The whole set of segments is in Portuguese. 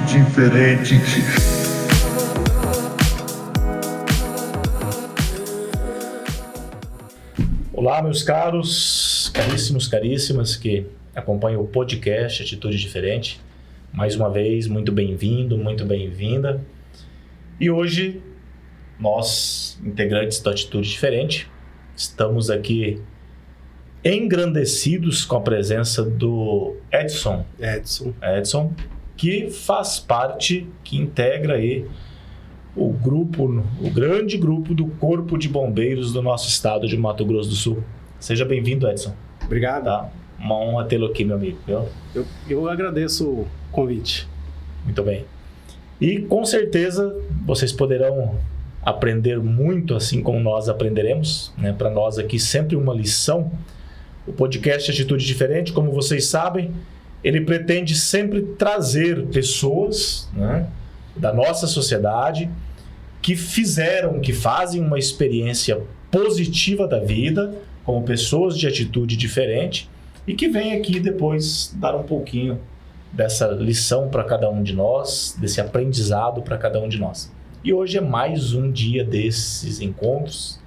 Diferente. Olá, meus caros, caríssimos, caríssimas que acompanham o podcast Atitude Diferente. Mais uma vez, muito bem-vindo, muito bem-vinda. E hoje, nós, integrantes da Atitude Diferente, estamos aqui engrandecidos com a presença do Edson, que faz parte, que integra aí o grande grupo do Corpo de Bombeiros do nosso estado de Mato Grosso do Sul. Seja bem-vindo, Edson. Obrigado. Tá? Uma honra tê-lo aqui, meu amigo. Eu agradeço o convite. Muito bem. E com certeza vocês poderão aprender muito, assim como nós aprenderemos, né? Para nós aqui sempre uma lição. O podcast Atitude Diferente, como vocês sabem, ele pretende sempre trazer pessoas, né, da nossa sociedade que fazem uma experiência positiva da vida, como pessoas de atitude diferente, e que vêm aqui depois dar um pouquinho dessa lição para cada um de nós, desse aprendizado para cada um de nós. E hoje é mais um dia desses encontros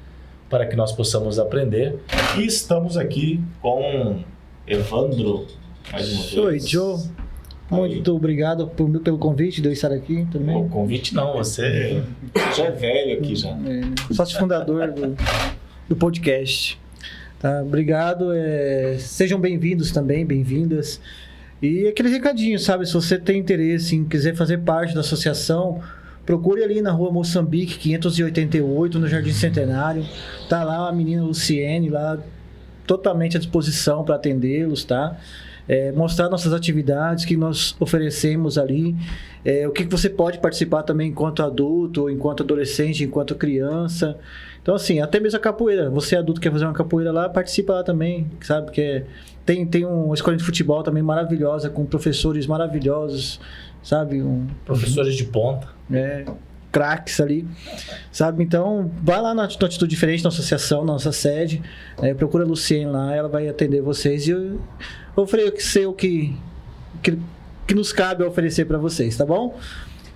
para que nós possamos aprender. E estamos aqui com Evandro. Oi, Joe. Muito obrigado pelo convite de eu estar aqui também. O convite não, você já é velho aqui já. Sócio fundador do podcast. Tá, obrigado. Sejam bem-vindos também, bem-vindas. E aquele recadinho, sabe? Se você tem interesse em quiser fazer parte da associação, procure ali na rua Moçambique, 588, no Jardim Centenário. Tá lá a menina Luciene, lá totalmente à disposição para atendê-los, tá? Mostrar nossas atividades que nós oferecemos ali, o que você pode participar também enquanto adulto, enquanto adolescente, enquanto criança. Então, assim, até mesmo a capoeira. Você adulto quer fazer uma capoeira lá, participa lá também, sabe? Que tem uma escola de futebol também maravilhosa, com professores maravilhosos, sabe? Professores de ponta. Craques ali, sabe? Então, vai lá na Atitude Diferente, na associação, na nossa sede, procura a Luciene lá, ela vai atender vocês e eu oferecer o que nos cabe oferecer para vocês, tá bom?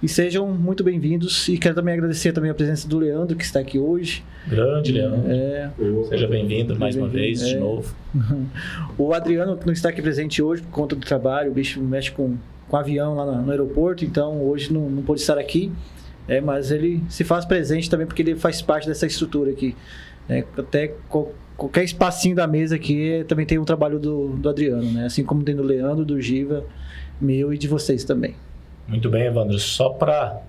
E sejam muito bem-vindos e quero também agradecer também a presença do Leandro, que está aqui hoje. Grande Leandro. Seja bem-vindo mais uma vez, de novo. O Adriano, que não está aqui presente hoje por conta do trabalho, o bicho mexe com avião lá no aeroporto, então hoje não pôde estar aqui. Mas ele se faz presente também porque ele faz parte dessa estrutura aqui. Até qualquer espacinho da mesa aqui também tem um trabalho do Adriano, né? Assim como tem do Leandro, do Giva, meu e de vocês também. Muito bem, Evandro. Só para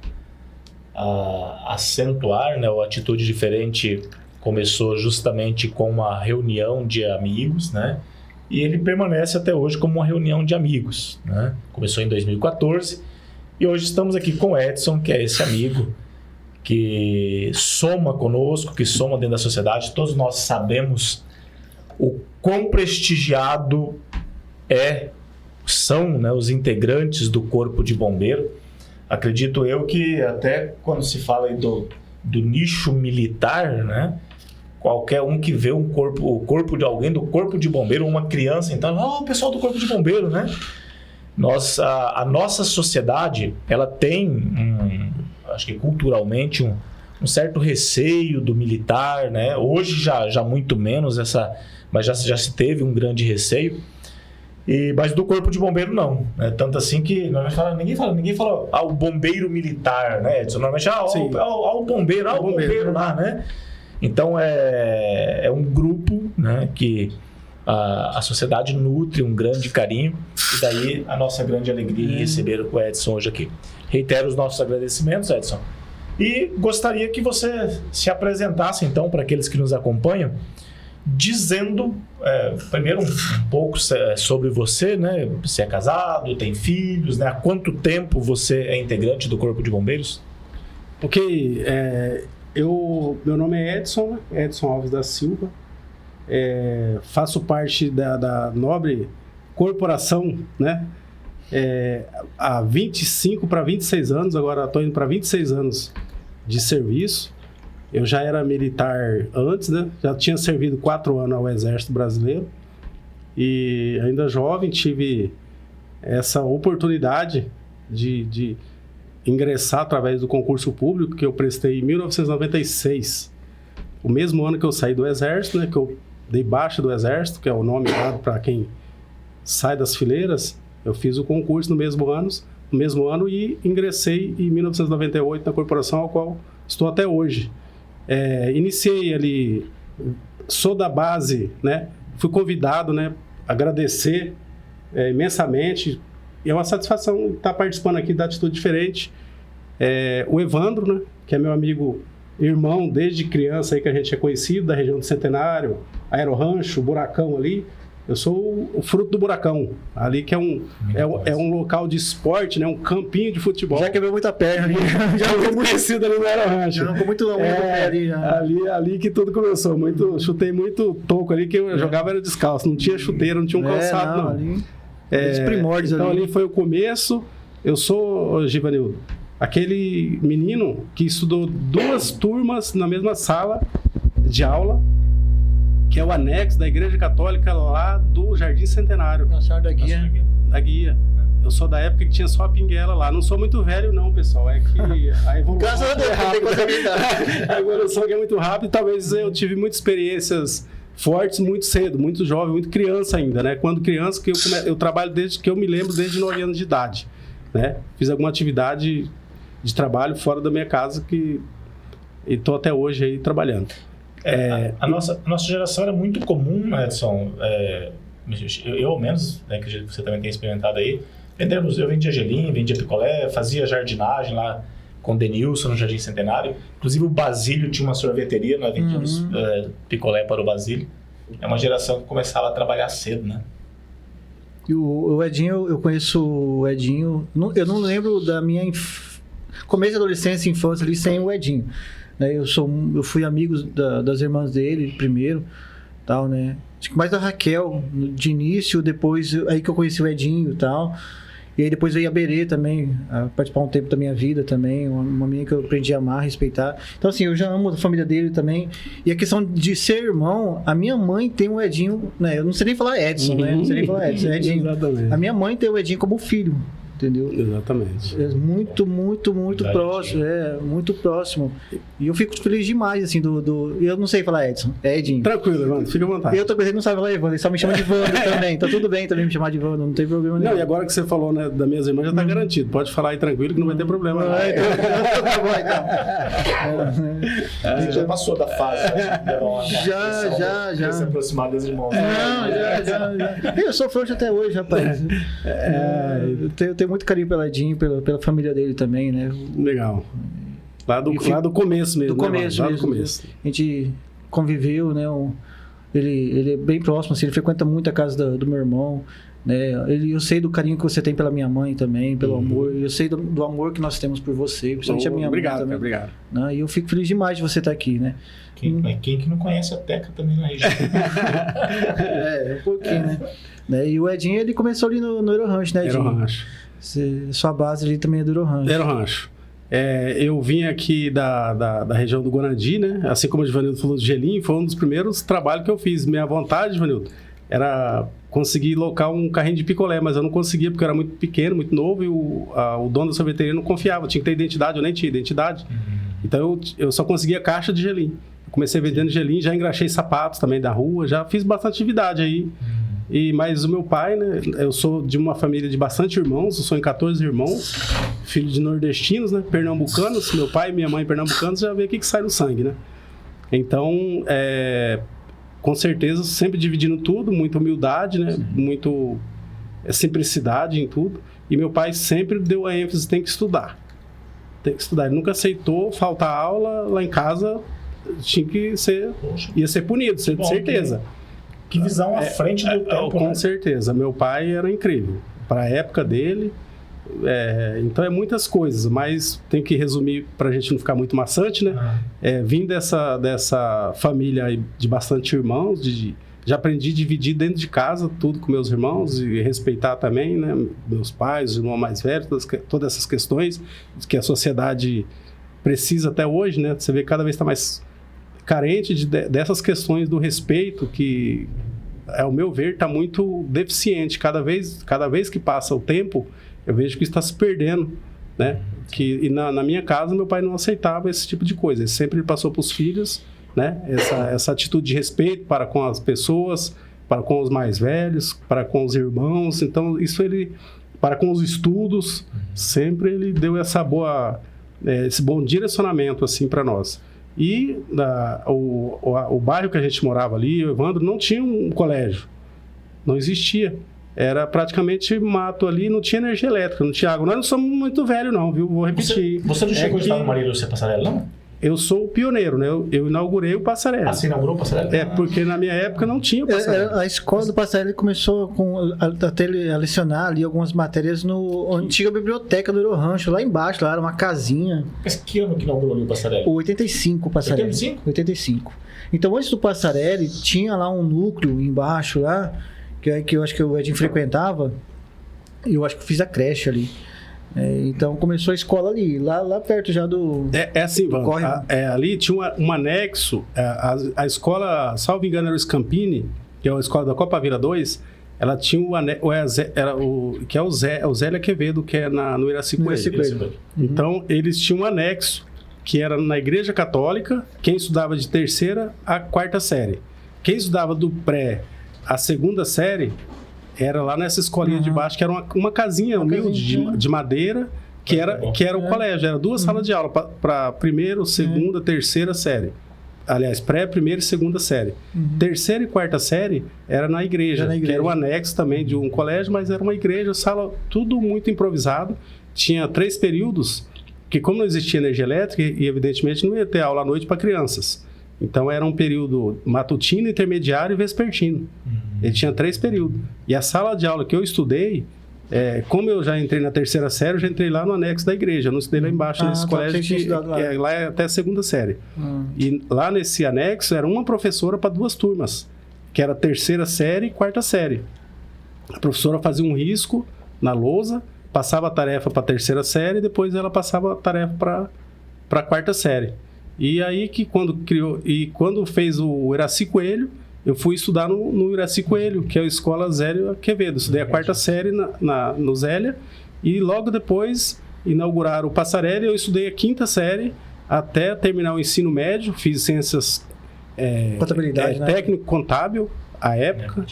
acentuar, né, o Atitude Diferente começou justamente com uma reunião de amigos, né? E ele permanece até hoje como uma reunião de amigos, né? Começou em 2014. E hoje estamos aqui com o Edson, que é esse amigo que soma conosco, que soma dentro da sociedade. Todos nós sabemos o quão prestigiado são, né, os integrantes do Corpo de Bombeiro. Acredito eu que até quando se fala aí do nicho militar, né, qualquer um que vê o corpo de alguém do Corpo de Bombeiro, uma criança, então, o pessoal do Corpo de Bombeiro, né? A nossa sociedade, ela tem, acho que culturalmente, um certo receio do militar, né? Hoje já muito menos, mas já se teve um grande receio. Mas do Corpo de Bombeiro não, né? Tanto assim que ninguém fala o bombeiro militar, né, Edson? Normalmente o bombeiro lá, né? Então é um grupo, né, que a sociedade nutre um grande carinho, e daí a nossa grande alegria em receber o Edson hoje aqui. Reitero os nossos agradecimentos, Edson, e gostaria que você se apresentasse então para aqueles que nos acompanham dizendo, primeiro, um pouco sobre você, né? Você é casado, tem filhos, né? Há quanto tempo você é integrante do Corpo de Bombeiros? Ok, meu nome é Edson Alves da Silva, faço parte da nobre corporação, né? Há 25 para 26 anos, agora estou indo para 26 anos de serviço. Eu já era militar antes, né? Já tinha servido 4 anos ao Exército Brasileiro e ainda jovem tive essa oportunidade de ingressar através do concurso público que eu prestei em 1996, o mesmo ano que eu saí do Exército, né? Que eu dei baixa do Exército, que é o nome dado para quem sai das fileiras. Eu fiz o concurso no mesmo ano e ingressei em 1998 na corporação, ao qual estou até hoje. Iniciei ali, sou da base, né? Fui convidado, né? Agradecer imensamente. E é uma satisfação estar participando aqui da Atitude Diferente. O Evandro, né? Que é meu amigo, irmão desde criança aí, que a gente é conhecido, da região do Centenário, Aerorancho, Buracão ali. Eu sou o fruto do Buracão, ali que é um local de esporte, né? Um campinho de futebol. Já quebrou muita perna ali. Já ficou conhecido ali no Aerorancho. Já ficou muito longe do pé ali. Já. Ali que tudo começou. Chutei muito toco ali, que eu jogava era descalço. Não tinha chuteira, não tinha um calçado, não. Ali, os primórdios então ali. Ali foi o começo. Eu sou, Givanildo, aquele menino que estudou 2 turmas na mesma sala de aula, que é o anexo da Igreja Católica lá do Jardim Centenário. Nossa, da guia. Da guia. Eu sou da época que tinha só a pinguela lá. Não sou muito velho não, pessoal. É que a evolução Graças a Deus, é rápida. A evolução é muito rápida. Talvez eu tive muitas experiências fortes muito cedo, muito jovem, muito criança ainda, né? Quando criança, que eu trabalho desde que eu me lembro, desde 9 anos de idade, né? Fiz alguma atividade de trabalho fora da minha casa e estou até hoje aí trabalhando. A nossa geração era muito comum, Edson, eu ao menos, né, que você também tem experimentado aí, eu vendia gelim, vendia picolé, fazia jardinagem lá com o Denilson no Jardim Centenário. Inclusive o Basílio tinha uma sorveteria, nós vendíamos picolé para o Basílio. É uma geração que começava a trabalhar cedo, né? E o Edinho, eu conheço o Edinho, eu não lembro da minha começo da adolescência e infância ali sem o Edinho. Eu fui amigo das irmãs dele primeiro, tal, né? Acho que mais da Raquel, de início, depois aí que eu conheci o Edinho e tal. E aí depois veio a Berê também, a participar um tempo da minha vida também, uma menina que eu aprendi a amar, respeitar. Então assim, eu já amo a família dele também. E a questão de ser irmão, a minha mãe tem o Edinho, né? Eu não sei nem falar Edson, né? Não sei nem falar Edson, é Edinho. Exatamente. A minha mãe tem o Edinho como filho. Entendeu? Exatamente. É muito próximo. Muito próximo. E eu fico feliz demais, assim, eu não sei falar Edson, é Edinho. Tranquilo, Evandro, fica à vontade. Eu também não sabe falar Evandro, ele só me chama de Evandro também. Tá tudo bem também me chamar de Evandro, não tem problema nenhum. Não, e agora que você falou, né, da minha irmã, já tá garantido. Pode falar aí tranquilo que não vai ter problema. Você já passou da fase, Já. Se aproximar dos irmãos. Já. Eu sou frouxo até hoje, rapaz. Eu tenho muito carinho pelo Edinho, pela família dele também, né? Legal. Lá do começo mesmo. Do começo né, mesmo. Do começo. A gente conviveu, né? Ele é bem próximo, assim, ele frequenta muito a casa do meu irmão, né? Eu sei do carinho que você tem pela minha mãe também, pelo amor. Eu sei do amor que nós temos por você, principalmente a minha mãe também. Obrigado. Né? E eu fico feliz demais de você estar aqui, né? Quem que não conhece a Teca também na região? Um pouquinho, né? E o Edinho, ele começou ali no Aerorancho, né, Edinho? Aerorancho. Sua base ali também é do Aerorancho. Aerorancho. Eu vim aqui da região do Guarandi, né? Assim como o Givanildo falou de gelinho, foi um dos primeiros trabalhos que eu fiz. Minha vontade, Givanildo, era conseguir locar um carrinho de picolé, mas eu não conseguia porque eu era muito pequeno, muito novo, e o dono da sorveteria não confiava. Tinha que ter identidade, eu nem tinha identidade. Então eu só conseguia caixa de gelinho. Comecei vendendo gelinho, já engraxei sapatos também da rua, já fiz bastante atividade aí. Mas o meu pai, né? Eu sou de uma família de bastante irmãos, eu sou em 14 irmãos, filho de nordestinos, né? Pernambucanos, meu pai e minha mãe pernambucanos, já vê o que sai no sangue, né? Então, com certeza, sempre dividindo tudo, muita humildade, né? Muito simplicidade em tudo. E meu pai sempre deu a ênfase, tem que estudar. Tem que estudar. Ele nunca aceitou faltar aula lá em casa. tinha que ser, ia ser punido, Bom, certeza. Que visão à frente do tempo, Com né? certeza. Meu pai era incrível. Para a época dele, então é muitas coisas, mas tem que resumir para a gente não ficar muito maçante, né? Vim dessa família aí de bastante irmãos, já aprendi a dividir dentro de casa tudo com meus irmãos e respeitar também, né? Meus pais, os irmãos mais velhos, todas essas questões que a sociedade precisa até hoje, né? Você vê que cada vez está mais carente dessas questões do respeito que, ao meu ver, está muito deficiente. Cada vez que passa o tempo, eu vejo que está se perdendo, né? E na minha casa, meu pai não aceitava esse tipo de coisa. Ele sempre passou para os filhos, né? Essa atitude de respeito para com as pessoas, para com os mais velhos, para com os irmãos. Então, para com os estudos, sempre ele deu esse bom direcionamento assim para nós. E o bairro que a gente morava ali, o Evandro, não tinha um colégio. Não existia. Era praticamente mato ali, não tinha energia elétrica, não tinha água. Nós não somos muito velhos não, viu? Vou repetir. Você não chegou a estar no Maria Lúcia Passarela, não? Eu sou o pioneiro, né? Eu inaugurei o Passarela. Você inaugurou o Passarela? Porque na minha época não tinha o Passarela. A escola do Passarela começou a lecionar ali algumas matérias na antiga biblioteca do Eurorancho, lá embaixo, lá era uma casinha. Mas que ano que inaugurou ali o Passarela? 85 o Passarela. 85? Então, antes do Passarela, tinha lá um núcleo embaixo lá, que eu acho que o Edinho frequentava, e eu acho que fiz a creche ali. Então começou a escola ali, lá perto já do... assim, ali tinha um anexo, a escola, salvo engano, era o Scampini, que é a escola da Copa Vila 2, ela tinha que é o Zélia Quevedo, que é no Iraci Coelho. Então, eles tinham um anexo, que era na Igreja Católica, quem estudava de 3ª a 4ª série. Quem estudava do pré à 2ª série... era lá nessa escolinha de baixo, que era uma casinha humilde de madeira, que era o colégio. Era 2 salas de aula para 1ª, 2ª, 3ª série. Aliás, pré, 1ª e 2ª série. 3ª e 4ª série era na igreja, que era o anexo também de um colégio, mas era uma igreja, sala, tudo muito improvisado. Tinha 3 períodos, que como não existia energia elétrica, e evidentemente não ia ter aula à noite para crianças. Então, era um período matutino, intermediário e vespertino. Ele tinha 3 períodos. E a sala de aula que eu estudei, como eu já entrei na 3ª série, eu já entrei lá no anexo da igreja. Eu não estudei lá embaixo, nesse colégio, lá é até a 2ª série. E lá nesse anexo, era uma professora para 2 turmas, que era 3ª série e 4ª série. A professora fazia um risco na lousa, passava a tarefa para a 3ª série, e depois ela passava a tarefa para a 4ª série. E aí que quando fez o Iraci Coelho, eu fui estudar no Iraci Coelho, que é a escola Zélia Quevedo. Estudei a 4ª série no Zélia, e logo depois inauguraram o Passarela, e eu estudei a 5ª série até terminar o ensino médio, fiz ciências contabilidade, técnico contábil à época,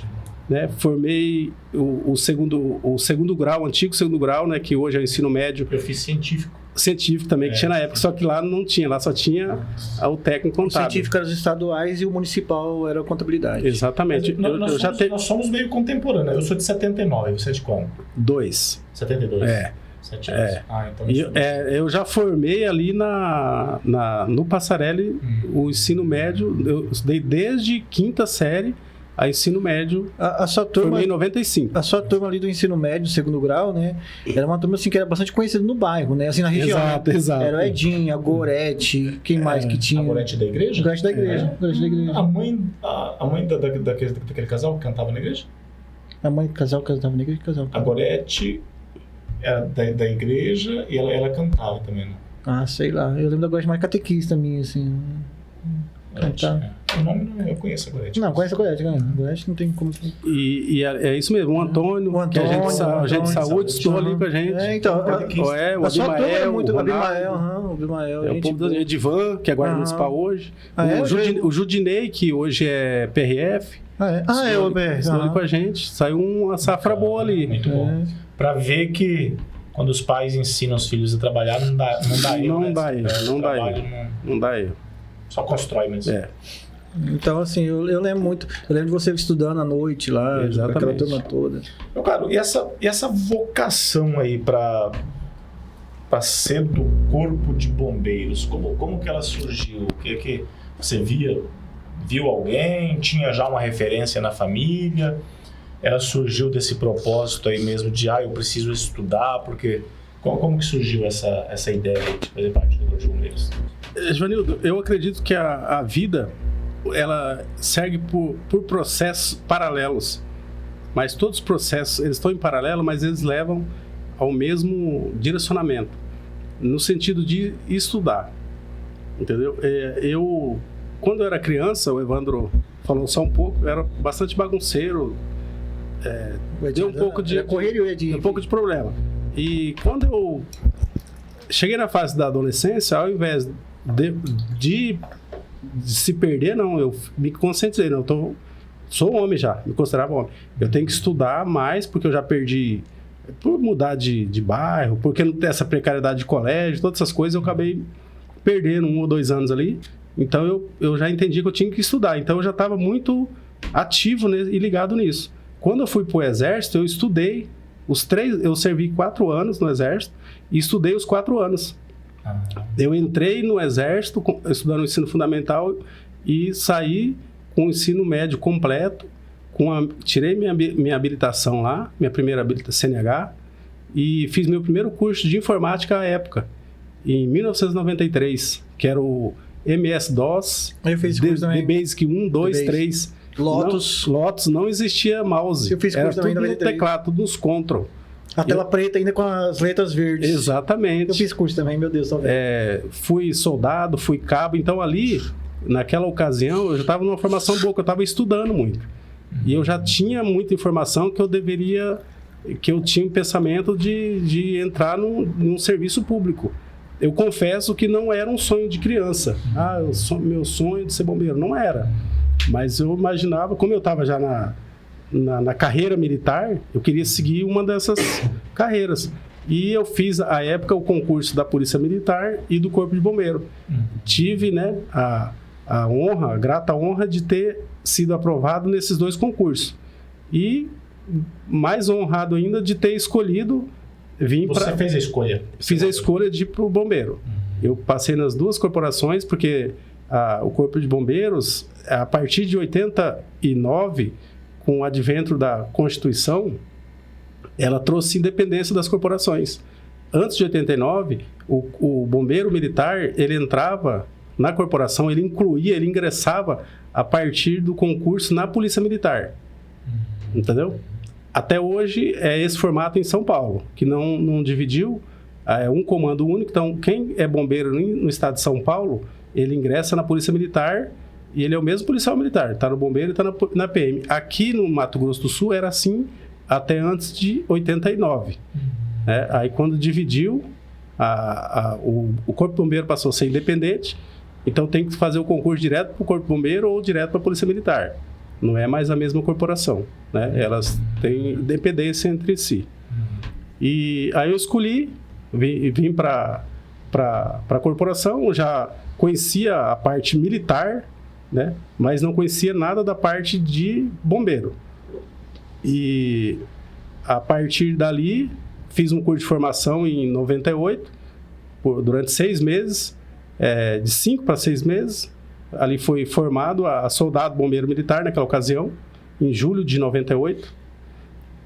né? Formei o segundo grau, o antigo 2º grau, né? Que hoje é o ensino médio. Eu fiz científico também, que tinha na época, só que lá não tinha, lá só tinha o técnico contábil. O científico era os estaduais e o municipal era a contabilidade. Exatamente. Nós somos meio contemporâneos. Eu sou de 79, você é de como? 2. 72? 7 anos. Então eu já formei ali no Passarela o ensino médio, eu estudei desde 5ª série a ensino médio, a sua turma, formei em 95. A sua turma ali do ensino médio, 2º grau, né? Era uma turma assim que era bastante conhecida no bairro, né? Assim, na região. Exato. Era o Edinho, a Gorete, quem mais que tinha? A Gorete da igreja? Gorete da igreja. A mãe daquele casal que cantava na igreja? A mãe do casal que cantava na igreja, casal. A Gorete era da igreja e ela cantava também, né? Ah, sei lá. Eu lembro da Gorete mais catequista minha, assim. O nome não eu conheço a Gorete. Não, conheço a Gorete, cara. A Gorete não tem como. E é isso mesmo, o Antônio, que a gente de saúde estudou ali com a gente. Então, o Abimael, o Abimael. O povo do Edivan, que é guarda municipal hoje. O Judinei, que hoje é PRF. O BR. Estudou ali com a gente. Saiu uma safra boa ali. Muito bom. Pra ver que quando os pais ensinam os filhos a trabalhar, não dá erro. Não dá erro. Só constrói mesmo. Então, assim, eu lembro muito. Eu lembro de você estudando à noite lá, aquela turma toda. Meu caro, e essa vocação aí para ser do Corpo de Bombeiros, como que ela surgiu? Você viu alguém? Tinha já uma referência na família? Ela surgiu desse propósito aí mesmo de, eu preciso estudar, porque... Como que surgiu essa ideia de fazer parte do Corpo de Bombeiros? Joanildo, eu acredito que a vida, ela segue por processos paralelos. Mas todos os processos, eles estão em paralelo, mas eles levam ao mesmo direcionamento. No sentido de estudar. Entendeu? Quando eu era criança, o Evandro falou só um pouco, eu era bastante bagunceiro. Deu um pouco de problema. E quando eu cheguei na fase da adolescência, ao invés de se perder, não, eu me conscientizei, não, sou homem já, me considerava homem. Eu tenho que estudar mais, porque eu já perdi, por mudar de bairro, porque não tem essa precariedade de colégio, todas essas coisas, eu acabei perdendo 1 ou 2 anos ali. Então eu já entendi que eu tinha que estudar, então eu já estava muito ativo e ligado nisso. Quando eu fui para o Exército, eu estudei. Eu servi 4 anos no Exército e estudei os 4 anos. Eu entrei no Exército estudando o ensino fundamental e saí com o ensino médio completo. Tirei minha habilitação lá, minha primeira habilitação CNH, e fiz meu primeiro curso de informática à época, em 1993, que era o MS-DOS, The Basic 1, 2, 3... Lotus não existia mouse. Eu fiz curso era também tudo no teclado, tudo nos control. A tela preta ainda com as letras verdes. Exatamente. Eu fiz curso também, meu Deus. Fui soldado, fui cabo. Então ali, naquela ocasião, eu já estava numa formação boa, que eu estava estudando muito. E eu já tinha muita informação que eu tinha um pensamento de entrar num serviço público. Eu confesso que não era um sonho de criança. Meu sonho de ser bombeiro. Não era. Mas eu imaginava, como eu estava já na carreira militar, eu queria seguir uma dessas carreiras. E eu fiz, à época, o concurso da Polícia Militar e do Corpo de Bombeiro. Tive, a grata honra de ter sido aprovado nesses 2 concursos. E mais honrado ainda de ter escolhido Você fez a escolha? Fiz a escolha de ir para o bombeiro. Eu passei nas 2 corporações, porque o Corpo de Bombeiros, a partir de 89, com o advento da Constituição, ela trouxe independência das corporações. Antes de 89, o bombeiro militar, ele entrava na corporação, ele ingressava a partir do concurso na Polícia Militar. Entendeu? Até hoje é esse formato em São Paulo, que não dividiu, é um comando único. Então, quem é bombeiro no estado de São Paulo, ele ingressa na Polícia Militar e ele é o mesmo policial militar, está no bombeiro e está na PM. Aqui no Mato Grosso do Sul era assim até antes de 89. Aí quando dividiu, o Corpo de Bombeiro passou a ser independente, então tem que fazer o concurso direto para o Corpo de Bombeiro ou direto para a Polícia Militar. Não é mais a mesma corporação, Elas têm independência entre si. E aí eu escolhi, vim para a corporação. Eu já conhecia a parte militar, mas não conhecia nada da parte de bombeiro. E a partir dali, fiz um curso de formação em 98, durante 6 meses, de 5 para 6 meses. Ali foi formado a soldado bombeiro militar naquela ocasião, em julho de 98.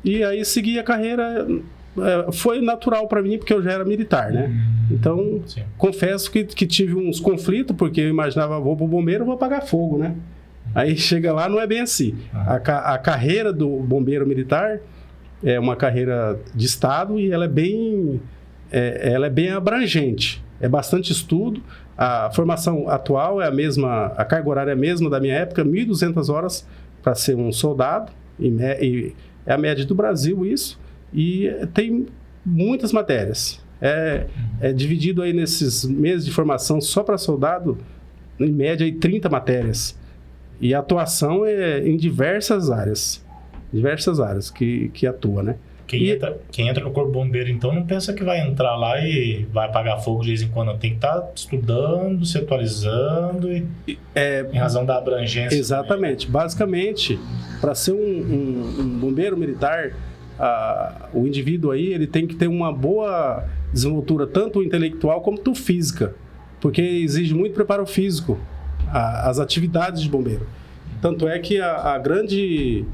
E aí segui a carreira. Foi natural para mim, porque eu já era militar, Então, sim, confesso que tive uns conflitos, porque eu imaginava, vou pro bombeiro, vou apagar fogo, Aí chega lá, não é bem assim. A carreira do bombeiro militar é uma carreira de estado e ela é bem abrangente. É bastante estudo. A formação atual é a mesma, a carga horária é a mesma da minha época, 1.200 horas para ser um soldado, e é a média do Brasil isso. E tem muitas matérias. É dividido aí nesses meses de formação só para soldado, em média, 30 matérias. E a atuação é em diversas áreas que atua, Quem entra no Corpo Bombeiro, então, não pensa que vai entrar lá e vai apagar fogo de vez em quando. Tem que estar estudando, se atualizando, em razão da abrangência. Exatamente. Também. Basicamente, para ser um bombeiro militar, o indivíduo aí, ele tem que ter uma boa desenvoltura, tanto intelectual quanto física, porque exige muito preparo físico. as atividades de bombeiro. Tanto é que a grande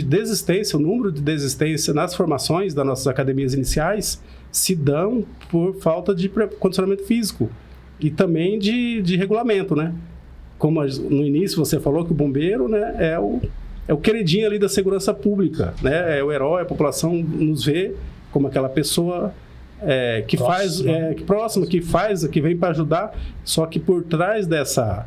desistência, o número de desistência nas formações das nossas academias iniciais se dão por falta de condicionamento físico e também de regulamento, né? Como no início você falou que o bombeiro, né, é o queridinho ali da segurança pública, né? É o herói, a população nos vê como aquela pessoa que faz, que vem para ajudar, só que por trás dessa,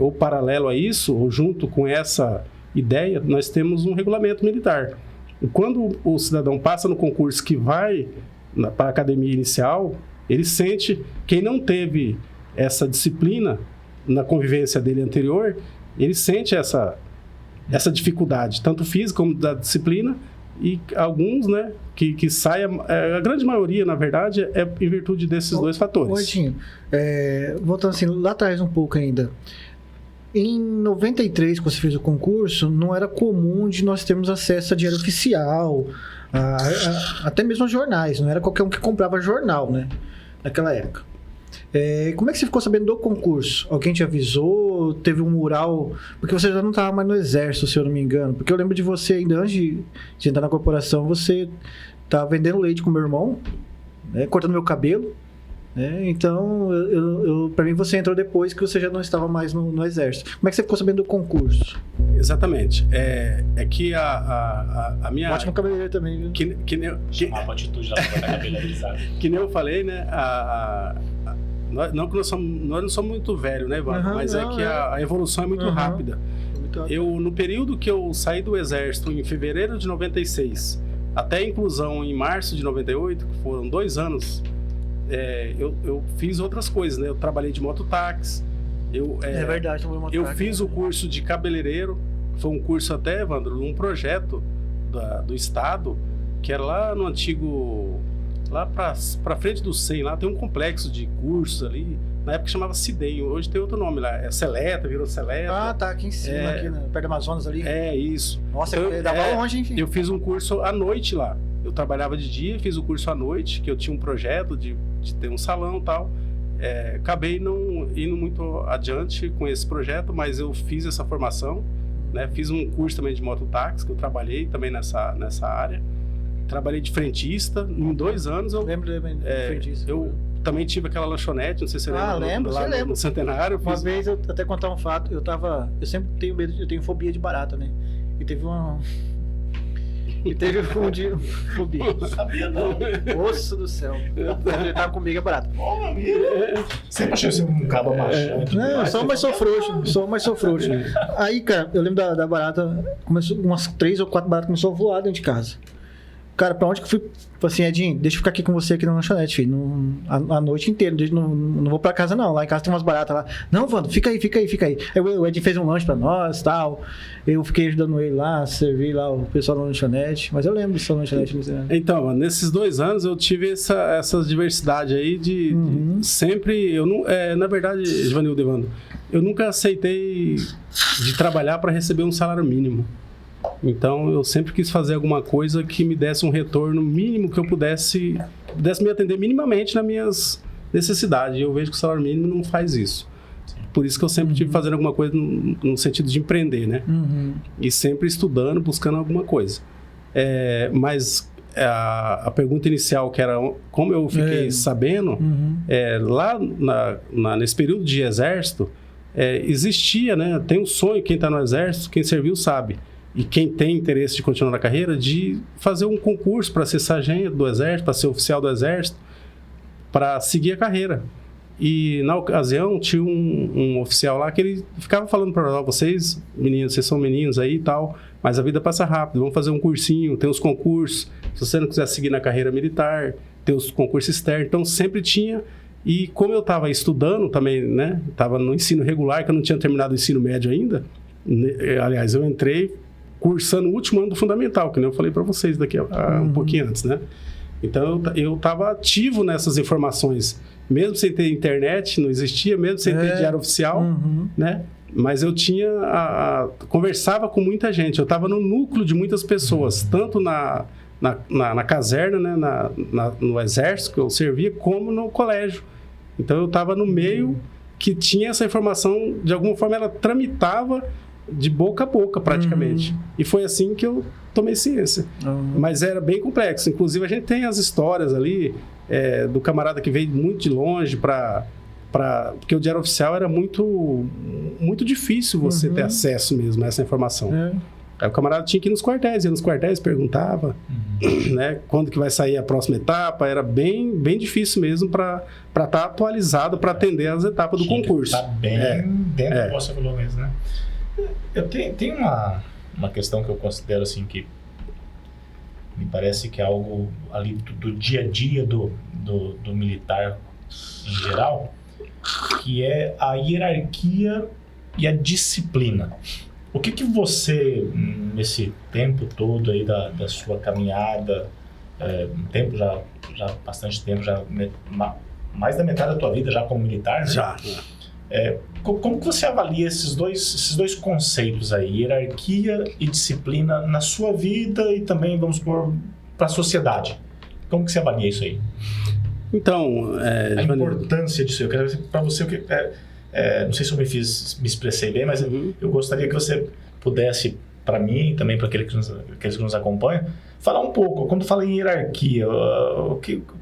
ou paralelo a isso, ou junto com essa ideia, nós temos um regulamento militar. E quando o cidadão passa no concurso que vai para a academia inicial, ele sente, quem não teve essa disciplina na convivência dele anterior, ele sente essa dificuldade, tanto física como da disciplina, e alguns, né, que saem, a grande maioria, na verdade, é em virtude desses dois fatores. Edinho, voltando assim, lá atrás um pouco ainda, em 93, quando você fez o concurso, não era comum de nós termos acesso a diário oficial, até mesmo a jornais, não era qualquer um que comprava jornal, né, naquela época. Como é que você ficou sabendo do concurso? Alguém te avisou? Teve um mural? Porque você já não estava mais no exército, se eu não me engano. Porque eu lembro de você, ainda antes de entrar na corporação, você estava vendendo leite com meu irmão, né, cortando meu cabelo. Né? Então, para mim, você entrou depois que você já não estava mais no exército. Como é que você ficou sabendo do concurso? Exatamente. É que a minha... Ótimo cabeleireiro também, viu? Chamava a atitude da cabeleirizada. Que nem eu falei, né? Não que nós não somos muito velhos, né, Ivan? Mas que a evolução é muito rápida. No período que eu saí do exército, em fevereiro de 96, até a inclusão em março de 98, que foram 2 anos, eu fiz outras coisas, né? Eu trabalhei de mototáxi. É verdade, eu fiz o curso de cabeleireiro. Foi um curso até, Evandro, um projeto do Estado, que era lá no antigo... Lá pra frente do SEM, lá tem um complexo de cursos ali. Na época chamava CIDEM, hoje tem outro nome lá. Seleta, virou Seleta. Ah, tá, aqui em cima, aqui perto do Amazonas ali. Isso. Nossa, eu dava longe, enfim. Eu fiz um curso à noite lá. Eu trabalhava de dia, fiz o curso à noite, que eu tinha um projeto de ter um salão e tal. Acabei não indo muito adiante com esse projeto, mas eu fiz essa formação, né? Fiz um curso também de mototáxi, que eu trabalhei também nessa área. Trabalhei de frentista, em 2 anos eu... Lembro de frentista. Eu também tive aquela lanchonete, não sei se você lembra. Lembro, lá no Centenário. Uma vez, eu até contar um fato, eu sempre tenho medo, eu tenho fobia de barata, né? E teve um dia... Fobia. Sabia não. Osso do céu. Ele tava comigo, é barato. Ô, meu amigo. Você achou que você um cabo machante? Não, só mais sou frouxo. Aí, cara, eu lembro da barata, começou umas 3 ou 4 baratas começou a voar dentro de casa. Cara, pra onde que eu fui? Falei assim, Edinho, deixa eu ficar aqui com você aqui na lanchonete, filho. A noite inteira, não vou pra casa não. Lá em casa tem umas baratas lá. Não, Wando, fica aí. Aí o Edinho fez um lanche pra nós e tal. Eu fiquei ajudando ele lá, servi lá o pessoal na lanchonete. Mas eu lembro dessa lanchonete. Então, nesses 2 anos eu tive essa diversidade aí de sempre... na verdade, Givanildo Evandro, eu nunca aceitei de trabalhar para receber um salário mínimo. Então, eu sempre quis fazer alguma coisa que me desse um retorno mínimo, que eu pudesse me atender minimamente nas minhas necessidades. Eu vejo que o salário mínimo não faz isso. Por isso que eu sempre tive fazendo alguma coisa no sentido de empreender, né? E sempre estudando, buscando alguma coisa. Mas a pergunta inicial, que era como eu fiquei sabendo, lá nesse período de exército, existia, né? Tem um sonho, quem está no exército, quem serviu sabe. E quem tem interesse de continuar na carreira, de fazer um concurso para ser sargento do exército, para ser oficial do exército, para seguir a carreira. E na ocasião tinha um oficial lá que ele ficava falando para nós: vocês, meninos, vocês são meninos aí e tal, mas a vida passa rápido, vamos fazer um cursinho, tem os concursos, se você não quiser seguir na carreira militar, tem os concursos externos. Então sempre tinha. E como eu estava estudando também, né, estava no ensino regular, que eu não tinha terminado o ensino médio ainda, aliás, eu entrei cursando o último ano do fundamental, que nem eu falei para vocês daqui um pouquinho antes, né? Então, eu estava ativo nessas informações, mesmo sem ter internet, não existia, mesmo sem ter diário oficial, né? Mas eu conversava com muita gente, eu estava no núcleo de muitas pessoas, tanto na caserna, né? no exército que eu servia, como no colégio. Então, eu estava no meio que tinha essa informação, de alguma forma ela tramitava de boca a boca praticamente. E foi assim que eu tomei ciência. Mas era bem complexo. Inclusive a gente tem as histórias ali do camarada que veio muito de longe porque o Diário Oficial era muito, muito difícil você ter acesso mesmo a essa informação. Aí o camarada tinha que ir nos quartéis, ia nos quartéis, perguntava, né, quando que vai sair a próxima etapa. Era bem, bem difícil mesmo para estar atualizado, para atender as etapas do concurso. Tá bem dentro do que você falou mesmo, né? Eu tenho uma questão que eu considero assim, que me parece que é algo ali do dia a dia do militar em geral, que é a hierarquia e a disciplina. O que você, nesse tempo todo aí da sua caminhada, bastante tempo, mais da metade da tua vida já como militar, né? Já. Como que você avalia esses dois conceitos aí, hierarquia e disciplina, na sua vida e também, vamos supor, para a sociedade? Como que você avalia isso aí? Então, a importância disso. Eu quero dizer para você o que não sei se eu me expressei bem, mas eu gostaria que você pudesse, para mim e também para aqueles que nos acompanham, falar um pouco. Quando fala em hierarquia,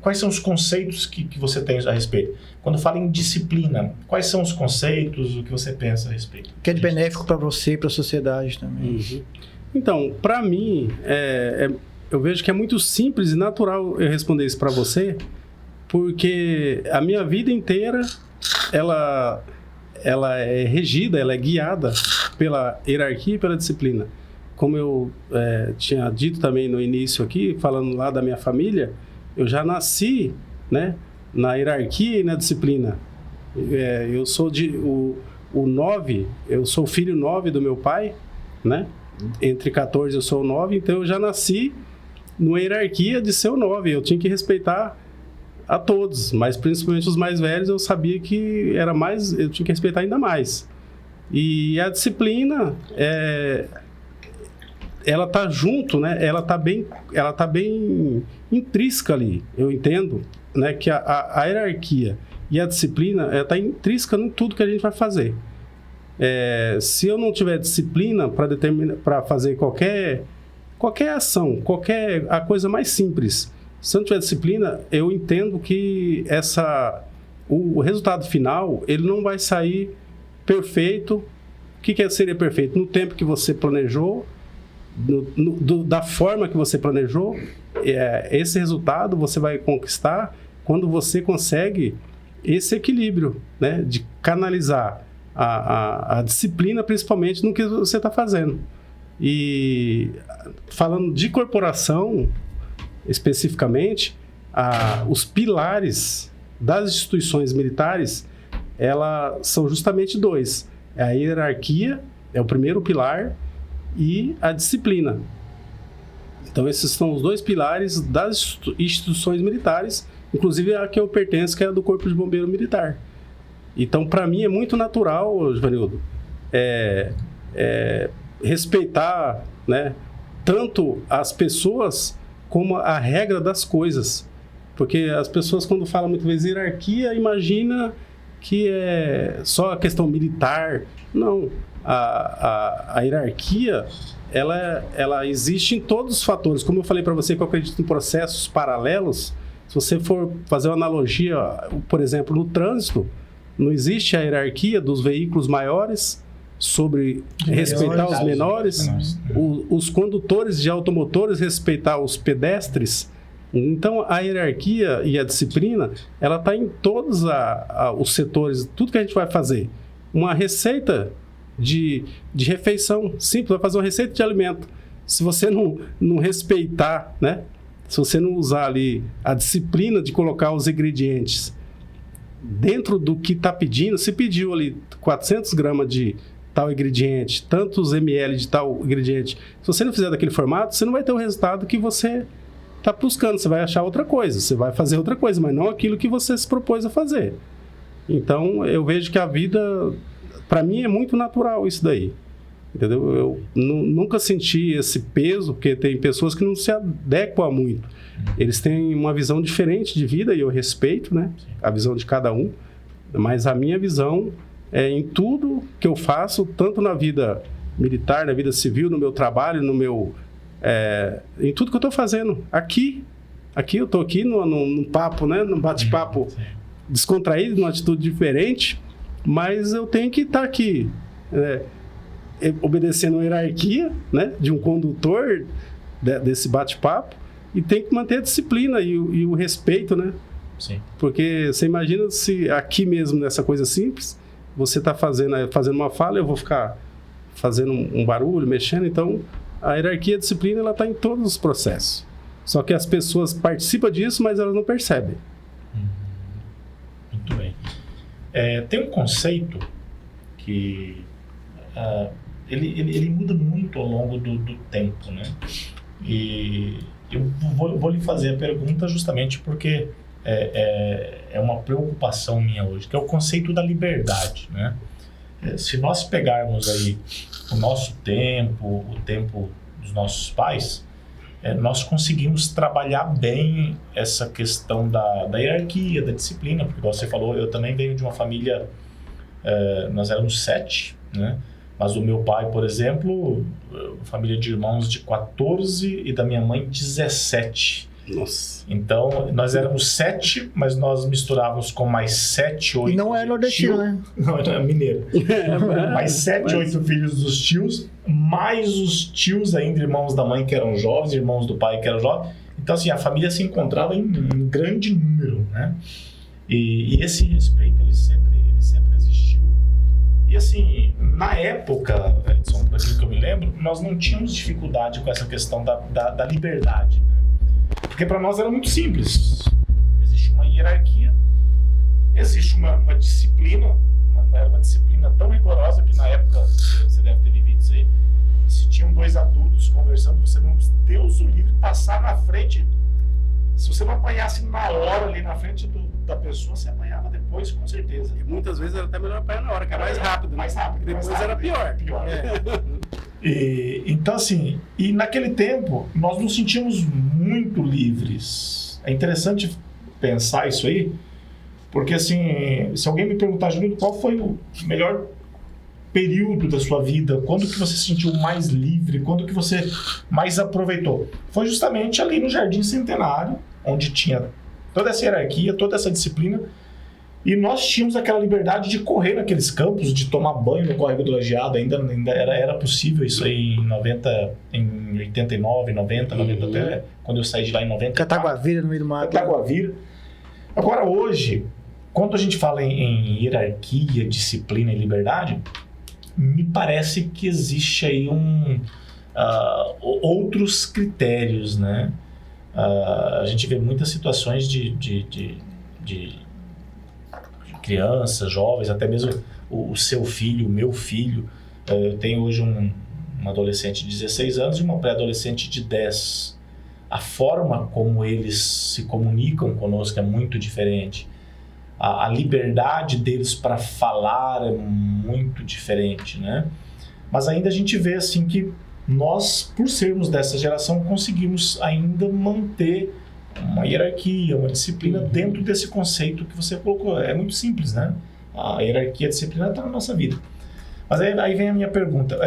quais são os conceitos que você tem a respeito? Quando fala em disciplina, quais são os conceitos, o que você pensa a respeito? Que é de benéfico para você e para a sociedade também. Então, para mim, eu vejo que é muito simples e natural eu responder isso para você, porque a minha vida inteira, ela é regida, ela é guiada pela hierarquia e pela disciplina. Como eu tinha dito também no início aqui, falando lá da minha família, eu já nasci, né, na hierarquia e na disciplina. Eu sou o 9, eu sou o filho 9 do meu pai, né? Entre 14 eu sou o 9, então eu já nasci numa hierarquia de ser o 9. Eu tinha que respeitar a todos, mas principalmente os mais velhos, eu sabia que eu tinha que respeitar ainda mais. E a disciplina, ela tá junto, né? Ela tá bem intrínseca ali. Eu entendo, né, que a hierarquia e a disciplina está intrínseca em tudo que a gente vai fazer. Se eu não tiver disciplina para fazer qualquer ação, a coisa mais simples, se eu não tiver disciplina, eu entendo que o resultado final, ele não vai sair perfeito. O que seria perfeito? No tempo que você planejou, da forma que você planejou, esse resultado você vai conquistar quando você consegue esse equilíbrio, né, de canalizar a disciplina, principalmente no que você está fazendo. E falando de corporação, especificamente, os pilares das instituições militares, elas são justamente dois. A hierarquia é o primeiro pilar e a disciplina. Então, esses são os dois pilares das instituições militares, inclusive a que eu pertenço, que é a do Corpo de Bombeiro Militar. Então, para mim, é muito natural, Givanildo, respeitar, né, tanto as pessoas como a regra das coisas. Porque as pessoas, quando falam muitas vezes hierarquia, imagina que é só a questão militar. Não. A hierarquia, ela existe em todos os fatores. Como eu falei para você que eu acredito em processos paralelos, se você for fazer uma analogia, por exemplo, no trânsito, não existe a hierarquia dos veículos maiores sobre respeitar os menores, os condutores de automotores respeitar os pedestres. Então, a hierarquia e a disciplina, ela está em todos os setores, tudo que a gente vai fazer. Uma receita de refeição simples, vai fazer uma receita de alimento. Se você não respeitar, né? Se você não usar ali a disciplina de colocar os ingredientes dentro do que está pedindo, se pediu ali 400 gramas de tal ingrediente, tantos ml de tal ingrediente, se você não fizer daquele formato, você não vai ter o resultado que você está buscando, você vai achar outra coisa, você vai fazer outra coisa, mas não aquilo que você se propôs a fazer. Então, eu vejo que a vida, para mim, é muito natural isso daí. Entendeu? Eu nunca senti esse peso, porque tem pessoas que não se adequam a muito. Eles têm uma visão diferente de vida e eu respeito, né, a visão de cada um. Mas a minha visão é em tudo que eu faço, tanto na vida militar, na vida civil, no meu trabalho, em tudo que eu estou fazendo. Aqui eu estou aqui num papo, né? Num bate-papo descontraído, numa atitude diferente, mas eu tenho que estar aqui obedecendo a hierarquia, né? De um condutor desse bate-papo, e tem que manter a disciplina e o respeito, né? Sim. Porque você imagina se aqui mesmo, nessa coisa simples, você está fazendo uma fala, eu vou ficar fazendo um barulho, mexendo. Então, a hierarquia e a disciplina, ela está em todos os processos. Só que as pessoas participam disso, mas elas não percebem. Muito bem. Tem um conceito que ele muda muito ao longo do tempo, né? E eu vou lhe fazer a pergunta justamente porque é uma preocupação minha hoje, que é o conceito da liberdade, né? Se nós pegarmos aí o nosso tempo, o tempo dos nossos pais, nós conseguimos trabalhar bem essa questão da hierarquia, da disciplina, porque você falou, eu também venho de uma família, nós éramos 7, né? Mas o meu pai, por exemplo, família de irmãos de 14 e da minha mãe 17. Nossa. Então, nós éramos 7, mas nós misturávamos com mais 7, 8... E não é nordestino, né? Não, é mineiro. Mais 7, 8 filhos dos tios, mais os tios ainda, irmãos da mãe que eram jovens, irmãos do pai que eram jovens. Então, assim, a família se encontrava em grande número, né? E esse respeito, ele sempre existiu. E, assim, na época, Edson, por aquilo que eu me lembro, nós não tínhamos dificuldade com essa questão da liberdade, né? Porque para nós era muito simples. Existe uma hierarquia, existe uma disciplina, não era uma disciplina tão rigorosa que na época, você deve ter vivido isso aí, se tinham 2 adultos conversando, você não, Deus o livre, passar na frente, se você não apanhasse na hora ali na frente da pessoa, você apanhava depois, com certeza. E muitas vezes era até melhor apanhar na hora, que era mais rápido. Mais rápido. Depois mais rápido, era pior. Então, assim, e naquele tempo, nós nos sentimos muito livres. É interessante pensar isso aí, porque, assim, se alguém me perguntar, Júlio, qual foi o melhor período da sua vida? Quando que você se sentiu mais livre? Quando que você mais aproveitou? Foi justamente ali no Jardim Centenário, onde tinha toda essa hierarquia, toda essa disciplina, e nós tínhamos aquela liberdade de correr naqueles campos, de tomar banho no Córrego do Lajeado. Ainda era possível isso aí em 89, 90 até quando eu saí de lá em 90. Cataguavira no meio do mato. Cataguavira. Agora, hoje, quando a gente fala em hierarquia, disciplina e liberdade, me parece que existe aí outros critérios, né? A gente vê muitas situações de crianças, jovens, até mesmo o seu filho, o meu filho. Eu tenho hoje um adolescente de 16 anos e uma pré-adolescente de 10. A forma como eles se comunicam conosco é muito diferente. A liberdade deles para falar é muito diferente, né? Mas ainda a gente vê assim que nós, por sermos dessa geração, conseguimos ainda manter uma hierarquia, uma disciplina dentro desse conceito que você colocou. É muito simples, né? A hierarquia e a disciplina está na nossa vida. Mas aí vem a minha pergunta.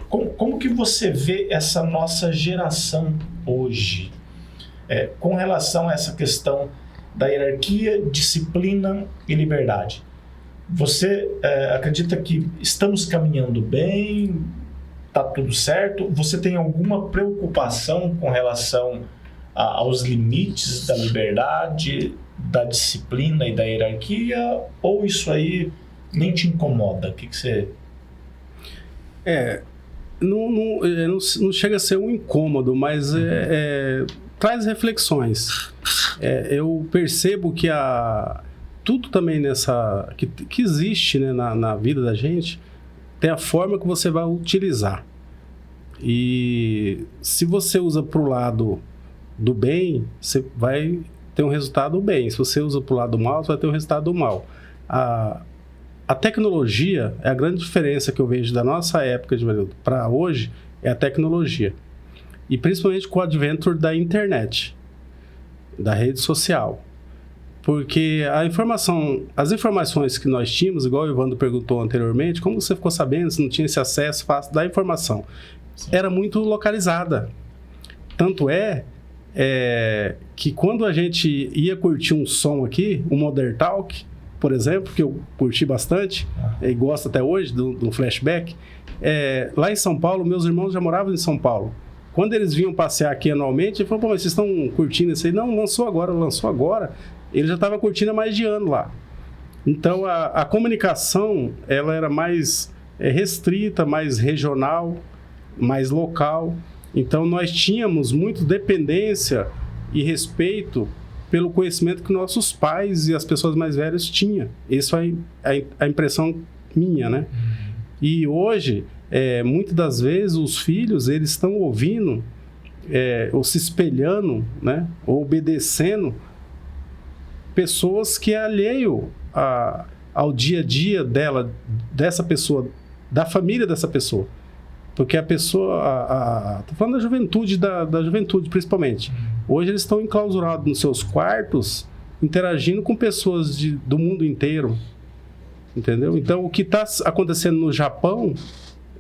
Como que você vê essa nossa geração hoje com relação a essa questão da hierarquia, disciplina e liberdade? Você acredita que estamos caminhando bem? Está tudo certo? Você tem alguma preocupação com relação aos limites da liberdade, da disciplina e da hierarquia? Ou isso aí nem te incomoda? O que você... Não chega a ser um incômodo, mas traz reflexões. Eu percebo que tudo também que existe, né, na vida da gente, tem a forma que você vai utilizar. E se você usa para o lado do bem, você vai ter um resultado bem. Se você usa para o lado mal, você vai ter um resultado mal. A tecnologia é a grande diferença que eu vejo da nossa época para hoje, é a tecnologia. E principalmente com o advento da internet, da rede social. Porque as informações que nós tínhamos, igual o Evandro perguntou anteriormente, como você ficou sabendo, se não tinha esse acesso fácil da informação? Sim. Era muito localizada. Tanto que quando a gente ia curtir um som aqui, o Modern Talk, por exemplo, que eu curti bastante, e gosto até hoje do flashback, lá em São Paulo, meus irmãos já moravam em São Paulo. Quando eles vinham passear aqui anualmente, ele falou, pô, mas vocês estão curtindo isso aí? Não, lançou agora. Ele já estava curtindo há mais de ano lá. Então, a comunicação, ela era mais restrita, mais regional, mais local. Então, nós tínhamos muito dependência e pelo conhecimento que nossos pais e as pessoas mais velhas tinham. Isso é a impressão minha, né? E hoje, muitas das vezes, os filhos, eles estão ouvindo, ou se espelhando, né? Ou obedecendo pessoas que é alheio ao dia a dia dessa pessoa, da família dessa pessoa. Porque a pessoa, tô falando da juventude, da juventude principalmente. Hoje eles estão enclausurados nos seus quartos, interagindo com pessoas do mundo inteiro. Entendeu? Então, o que está acontecendo no Japão,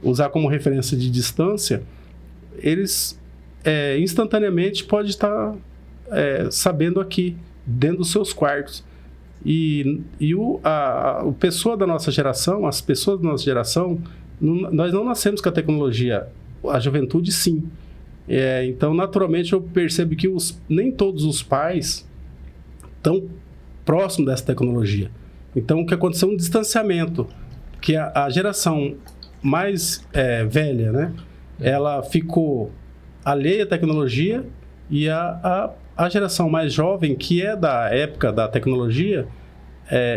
usar como referência de distância, eles instantaneamente podem estar sabendo aqui, dentro dos seus quartos. E a pessoa da nossa geração, as pessoas da nossa geração, nós não nascemos com a tecnologia, a juventude sim. Então, naturalmente, eu percebo que nem todos os pais estão próximos dessa tecnologia. Então, o que aconteceu é um distanciamento, que a geração mais velha, né, ela ficou alheia à tecnologia e a geração mais jovem, que é da época da tecnologia,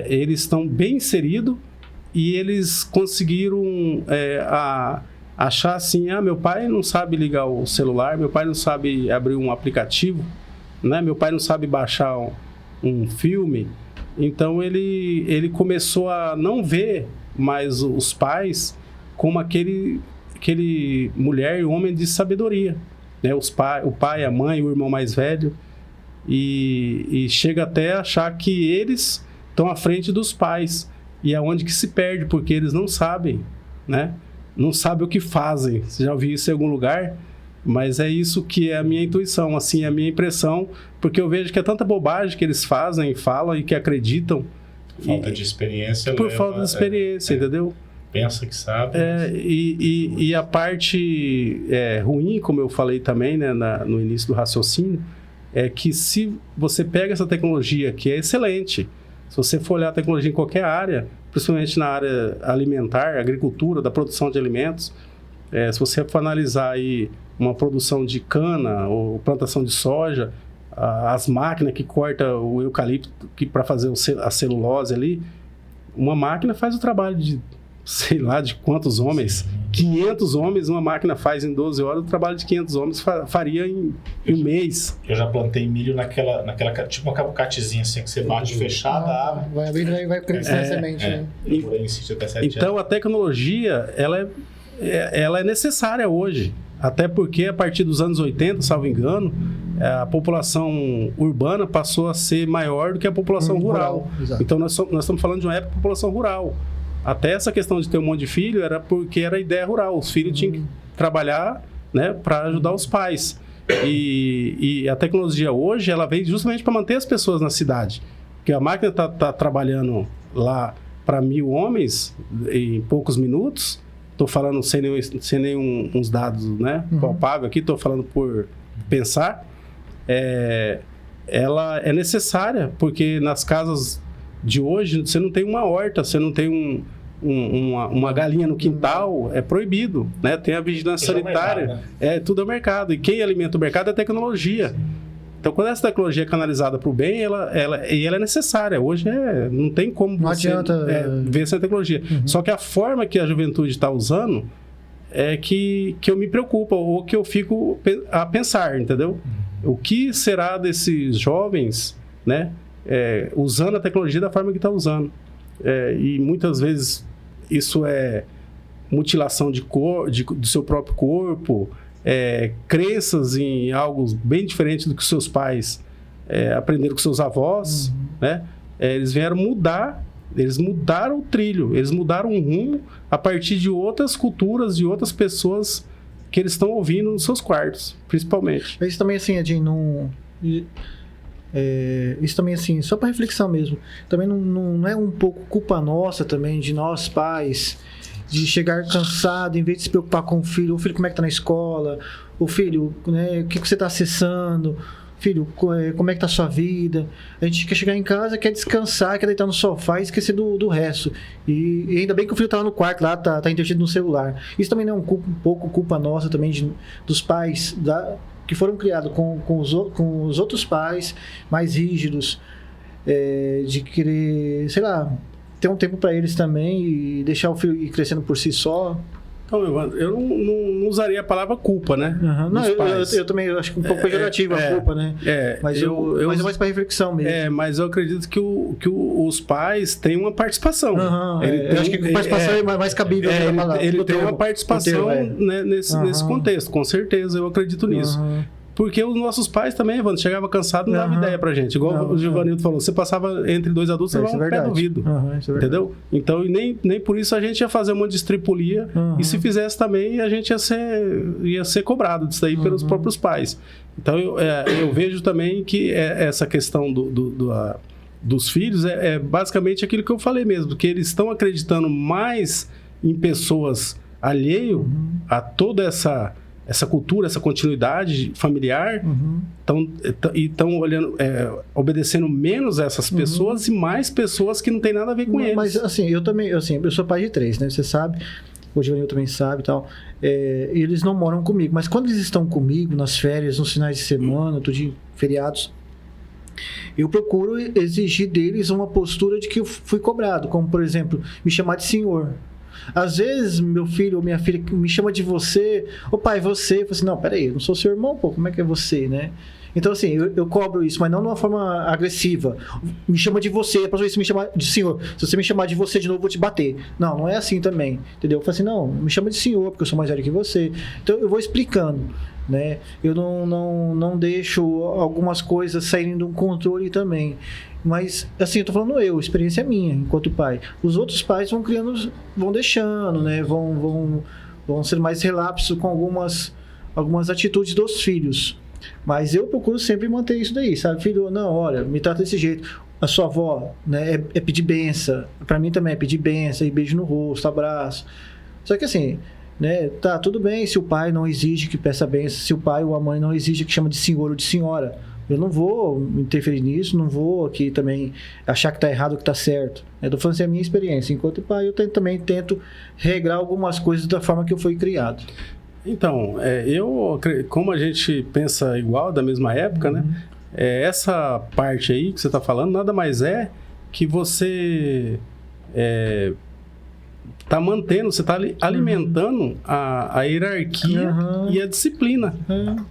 eles estão bem inseridos e eles conseguiram achar assim, meu pai não sabe ligar o celular, meu pai não sabe abrir um aplicativo, né? Meu pai não sabe baixar um filme. Então ele começou a não ver mais os pais como aquele mulher e homem de sabedoria, né? O pai, a mãe, o irmão mais velho, e chega até a achar que eles estão à frente dos pais, e é onde que se perde, porque eles não sabem, né? Não sabem o que fazem. Você já ouviu isso em algum lugar? Mas é isso que é a minha intuição, assim, a minha impressão, porque eu vejo que é tanta bobagem que eles fazem, falam e que acreditam. Falta de experiência. Por falta de experiência, entendeu? Pensa que sabe. E a parte ruim, como eu falei também, né, no início do raciocínio, é que se você pega essa tecnologia, que é excelente, se você for olhar a tecnologia em qualquer área, principalmente na área alimentar, agricultura, da produção de alimentos, se você for analisar aí uma produção de cana ou plantação de soja, as máquinas que cortam o eucalipto para fazer a celulose ali, uma máquina faz o trabalho de, sei lá, de quantos homens? 500 homens, uma máquina faz em 12 horas, o trabalho de 500 homens faria em um mês. Eu já plantei milho naquela tipo uma cabucatezinha assim, que você bate fechada, abre. Vai abrindo e vai crescendo a semente, né? Eu morei em sítio até 7 então, anos. a tecnologia, ela é necessária hoje. Até porque, a partir dos anos 80, salvo engano, a população urbana passou a ser maior do que a população rural. Então, nós estamos falando de uma época de população rural. Até essa questão de ter um monte de filho era porque era ideia rural. Os filhos tinham que trabalhar, né, para ajudar os pais. E a tecnologia hoje, ela veio justamente para manter as pessoas na cidade. Porque a máquina está trabalhando lá para 1.000 homens em poucos minutos. Estou falando sem nenhum uns dados, né, palpáveis aqui, estou falando por pensar. Ela é necessária, porque nas casas de hoje, você não tem uma horta, você não tem uma galinha no quintal, é proibido, né? Tem a vigilância sanitária, mercado, né? Tudo é mercado, e quem alimenta o mercado é a tecnologia. Sim. Então, quando essa tecnologia é canalizada para o bem, ela é necessária. Hoje não tem como não você adianta ver essa tecnologia. Só que a forma que a juventude está usando é que eu me preocupo, ou que eu fico a pensar, entendeu? O que será desses jovens, né? Usando a tecnologia da forma que está usando. E muitas vezes isso é mutilação do seu próprio corpo, crenças em algo bem diferente do que seus pais aprenderam com seus avós, né? Eles vieram mudar, eles mudaram o trilho, eles mudaram o rumo a partir de outras culturas, de outras pessoas que eles estão ouvindo nos seus quartos, principalmente. Isso também, assim, Edinho, isso também, assim, só para reflexão mesmo, também não é um pouco culpa nossa também, de nós pais, de chegar cansado, em vez de se preocupar com o filho como é que tá na escola, o filho, né, o que você tá acessando, filho, como é que tá a sua vida? A gente quer chegar em casa, quer descansar, quer deitar no sofá e esquecer do resto. E ainda bem que o filho tá lá no quarto, lá tá entretido no celular. Isso também não é um pouco culpa nossa também, dos pais que foram criados com os outros pais mais rígidos, de querer, sei lá, ter um tempo para eles também e deixar o filho ir crescendo por si só. Então, Evandro, eu não usaria a palavra culpa, né? Não, eu também acho que um pouco pejorativo a culpa, né? Mas é mais para reflexão mesmo. Mas eu acredito que os pais têm uma participação. Eu acho que a participação é mais cabível. Ele tem uma participação né, nesse contexto, com certeza, eu acredito nisso. Porque os nossos pais também, Evandro, chegava cansado, não dava ideia pra gente. Igual o Givanildo falou, você passava entre dois adultos, você levava um pé do ouvido. Entendeu? Então, nem por isso a gente ia fazer uma estripulia. E se fizesse também, a gente ia ser cobrado disso aí pelos próprios pais. Então, eu vejo também que essa questão dos filhos é basicamente aquilo que eu falei mesmo, que eles estão acreditando mais em pessoas alheio a toda essa cultura, essa continuidade familiar, e estão olhando, obedecendo menos a essas pessoas e mais pessoas que não tem nada a ver com eles. Mas assim, eu também, eu sou pai de 3, né? Você sabe, o Giovanni também sabe e tal. Eles não moram comigo, mas quando eles estão comigo, nas férias, nos finais de semana, feriados, eu procuro exigir deles uma postura de que eu fui cobrado, como, por exemplo, me chamar de senhor. Às vezes, meu filho ou minha filha me chama de você, ô pai, você. Eu falo assim, não, peraí, eu não sou seu irmão, pô, como é que é você, né? Então, assim, eu cobro isso, mas não de uma forma agressiva. Me chama de você, a próxima vez que me chamar de senhor. Se você me chamar de você de novo, eu vou te bater. Não é assim também, entendeu? Eu falo assim, não, me chama de senhor, porque eu sou mais velho que você. Então, eu vou explicando, né? Eu não deixo algumas coisas saírem de um controle também. Mas, assim, eu tô falando experiência minha, enquanto pai. Os outros pais vão criando, vão deixando, né? Vão ser mais relapsos com algumas atitudes dos filhos. Mas eu procuro sempre manter isso daí, sabe? Filho, não, olha, me trata desse jeito. A sua avó, né, é pedir benção. Pra mim também é pedir benção, e beijo no rosto, abraço. Só que assim, né, tá, tudo bem se o pai não exige que peça benção, se o pai ou a mãe não exige que chama de senhor ou de senhora. Eu não vou interferir nisso, não vou aqui também achar que está errado ou que está certo. Eu estou falando assim, a minha experiência. Enquanto pai, eu também tento regrar algumas coisas da forma que eu fui criado. Então, como a gente pensa igual, da mesma época, né? Essa parte aí que você está falando, nada mais é que você está mantendo, você está alimentando a hierarquia e a disciplina,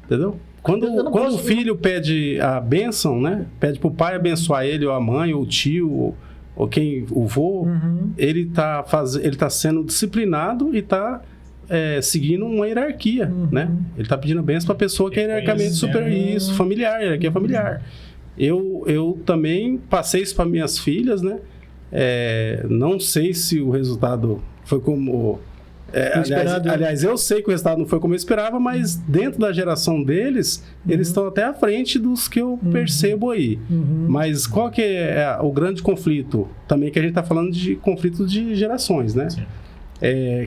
entendeu? Quando o filho pede a bênção, né? Pede para o pai abençoar ele, ou a mãe, ou o tio, ou quem, o vô, ele tá sendo disciplinado e está seguindo uma hierarquia, né? Ele está pedindo a bênção para a pessoa que é hierarquicamente superior, isso, familiar, hierarquia familiar. Eu também passei isso para minhas filhas, né? Não sei se o resultado foi como... aliás, eu sei que o resultado não foi como eu esperava, mas dentro da geração deles, eles estão até à frente dos que eu percebo aí. Mas qual que é o grande conflito? Também que a gente está falando de conflito de gerações, né?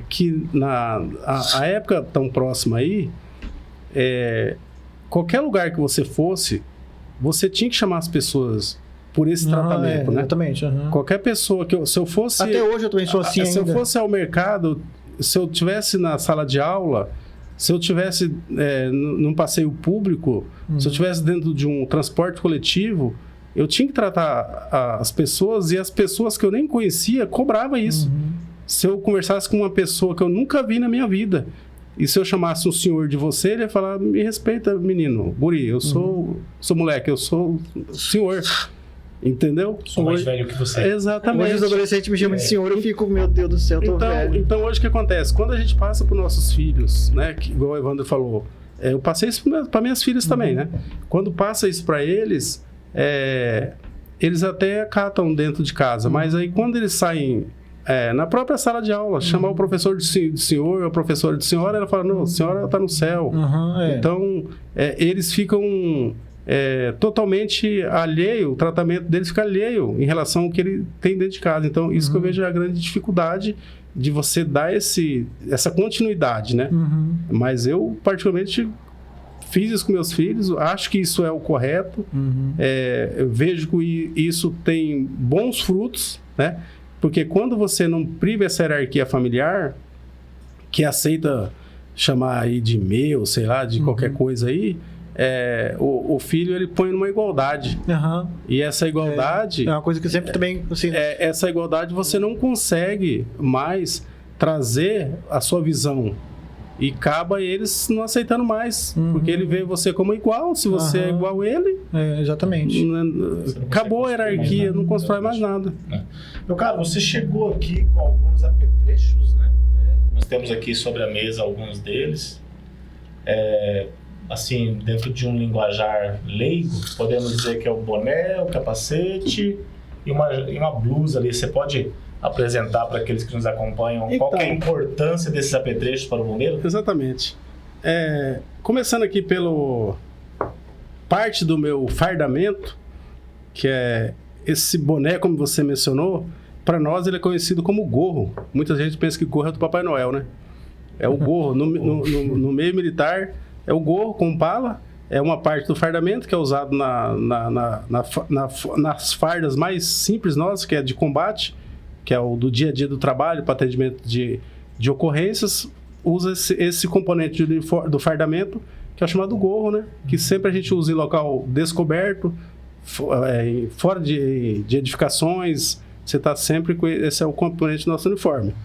Que a época tão próxima aí, qualquer lugar que você fosse, você tinha que chamar as pessoas por esse tratamento, né? Exatamente. Qualquer pessoa se eu fosse... Até hoje eu também sou assim se ainda. eu fosse ao mercado... Se eu estivesse na sala de aula, se eu estivesse num passeio público, se eu estivesse dentro de um transporte coletivo, eu tinha que tratar as pessoas, e as pessoas que eu nem conhecia cobrava isso. Se eu conversasse com uma pessoa que eu nunca vi na minha vida, e se eu chamasse um senhor de você, ele ia falar, me respeita, menino, guri, eu sou moleque, eu sou senhor. Entendeu? Sou mais velho que você. Exatamente. Hoje os adolescentes me chamam de senhor, eu fico, meu Deus do céu, eu tô velho. Então, hoje o que acontece? Quando a gente passa para os nossos filhos, né? Que, igual o Evandro falou, eu passei isso para minhas filhas também, né? Quando passa isso para eles, eles até acatam dentro de casa, mas aí quando eles saem na própria sala de aula, chamar o professor de senhor, o professor de senhora, ela fala, não, a senhora está no céu. Então, eles ficam totalmente alheio, o tratamento deles fica alheio em relação ao que ele tem dentro de casa. Então, isso que eu vejo é a grande dificuldade de você dar essa continuidade, né? Mas eu, particularmente, fiz isso com meus filhos, acho que isso é o correto, eu vejo que isso tem bons frutos, né? Porque quando você não priva essa hierarquia familiar, que aceita chamar aí de meu, sei lá, de qualquer coisa aí, o filho ele põe numa igualdade. E essa igualdade... É uma coisa que eu sempre também... Assim, essa igualdade você não consegue mais trazer a sua visão. E acaba eles não aceitando mais. Porque ele vê você como igual. Se você é igual a ele... exatamente. Acabou a hierarquia, não constrói mais nada. Meu caro, você chegou aqui com alguns apetrechos, né? Nós temos aqui sobre a mesa alguns deles. Assim, dentro de um linguajar leigo, podemos dizer que é o boné, o capacete e uma blusa ali. Você pode apresentar para aqueles que nos acompanham qual que é a importância desses apetrechos para o bombeiro? Exatamente. Começando aqui pelo parte do meu fardamento, que é esse boné, como você mencionou, para nós ele é conhecido como gorro. Muita gente pensa que gorro é do Papai Noel, né? É o gorro. No meio militar, é o gorro com pala, é uma parte do fardamento que é usado nas fardas mais simples nossas, que é de combate, que é o do dia a dia do trabalho, para atendimento de ocorrências, usa esse componente do fardamento, que é o chamado gorro, né? Que sempre a gente usa em local descoberto, fora de edificações, você está sempre com esse é o componente do nosso uniforme.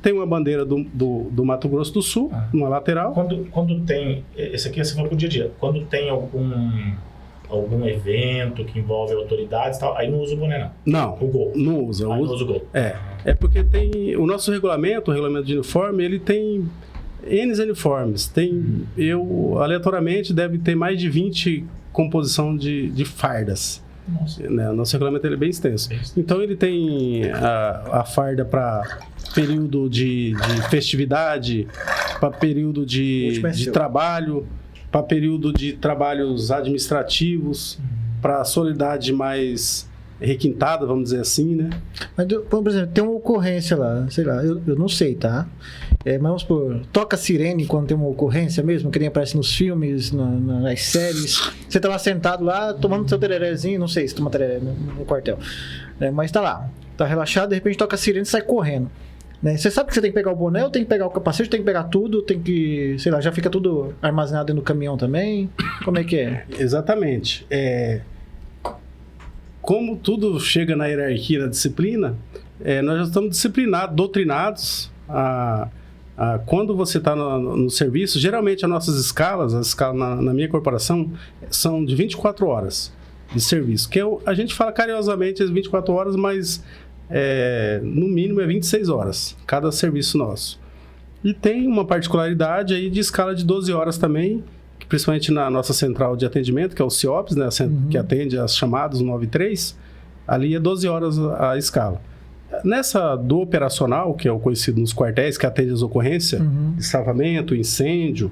Tem uma bandeira do Mato Grosso do Sul, numa lateral. Quando tem, esse aqui você falou pro dia a dia, quando tem algum evento que envolve autoridades e tal, aí não usa o boné, não? Não, o gorro. Não usa. Não usa o gorro. É porque tem o nosso regulamento, o regulamento de uniforme, ele tem N uniformes. Aleatoriamente, deve ter mais de 20 composição de fardas. Nossa. O nosso regulamento ele é bem extenso. Então, ele tem a farda para período de festividade, para período de trabalho, para período de trabalhos administrativos, para solenidade mais requintada, vamos dizer assim, né? Mas, por exemplo, tem uma ocorrência lá, sei lá, eu não sei, tá? Mas vamos supor, toca sirene quando tem uma ocorrência mesmo, que nem aparece nos filmes, nas séries. Você tá lá sentado lá, tomando seu tererézinho, não sei se toma tereré no quartel, mas tá lá, tá relaxado, de repente toca sirene e sai correndo. Você sabe que você tem que pegar o boné, ou tem que pegar o capacete, tem que pegar tudo, tem que, sei lá, já fica tudo armazenado dentro do caminhão também? Como é que é? Exatamente. Como tudo chega na hierarquia da disciplina, nós já estamos disciplinados, doutrinados quando você está no serviço. Geralmente as nossas escalas, na minha corporação, são de 24 horas de serviço, que a gente fala carinhosamente as 24 horas, mas no mínimo 26 horas cada serviço nosso. E tem uma particularidade aí de escala de 12 horas também, principalmente na nossa central de atendimento, que é o CIOPS, né, que atende as chamadas 93, ali é 12 horas a escala. Nessa do operacional, que é o conhecido nos quartéis, que atende as ocorrências, de salvamento, incêndio,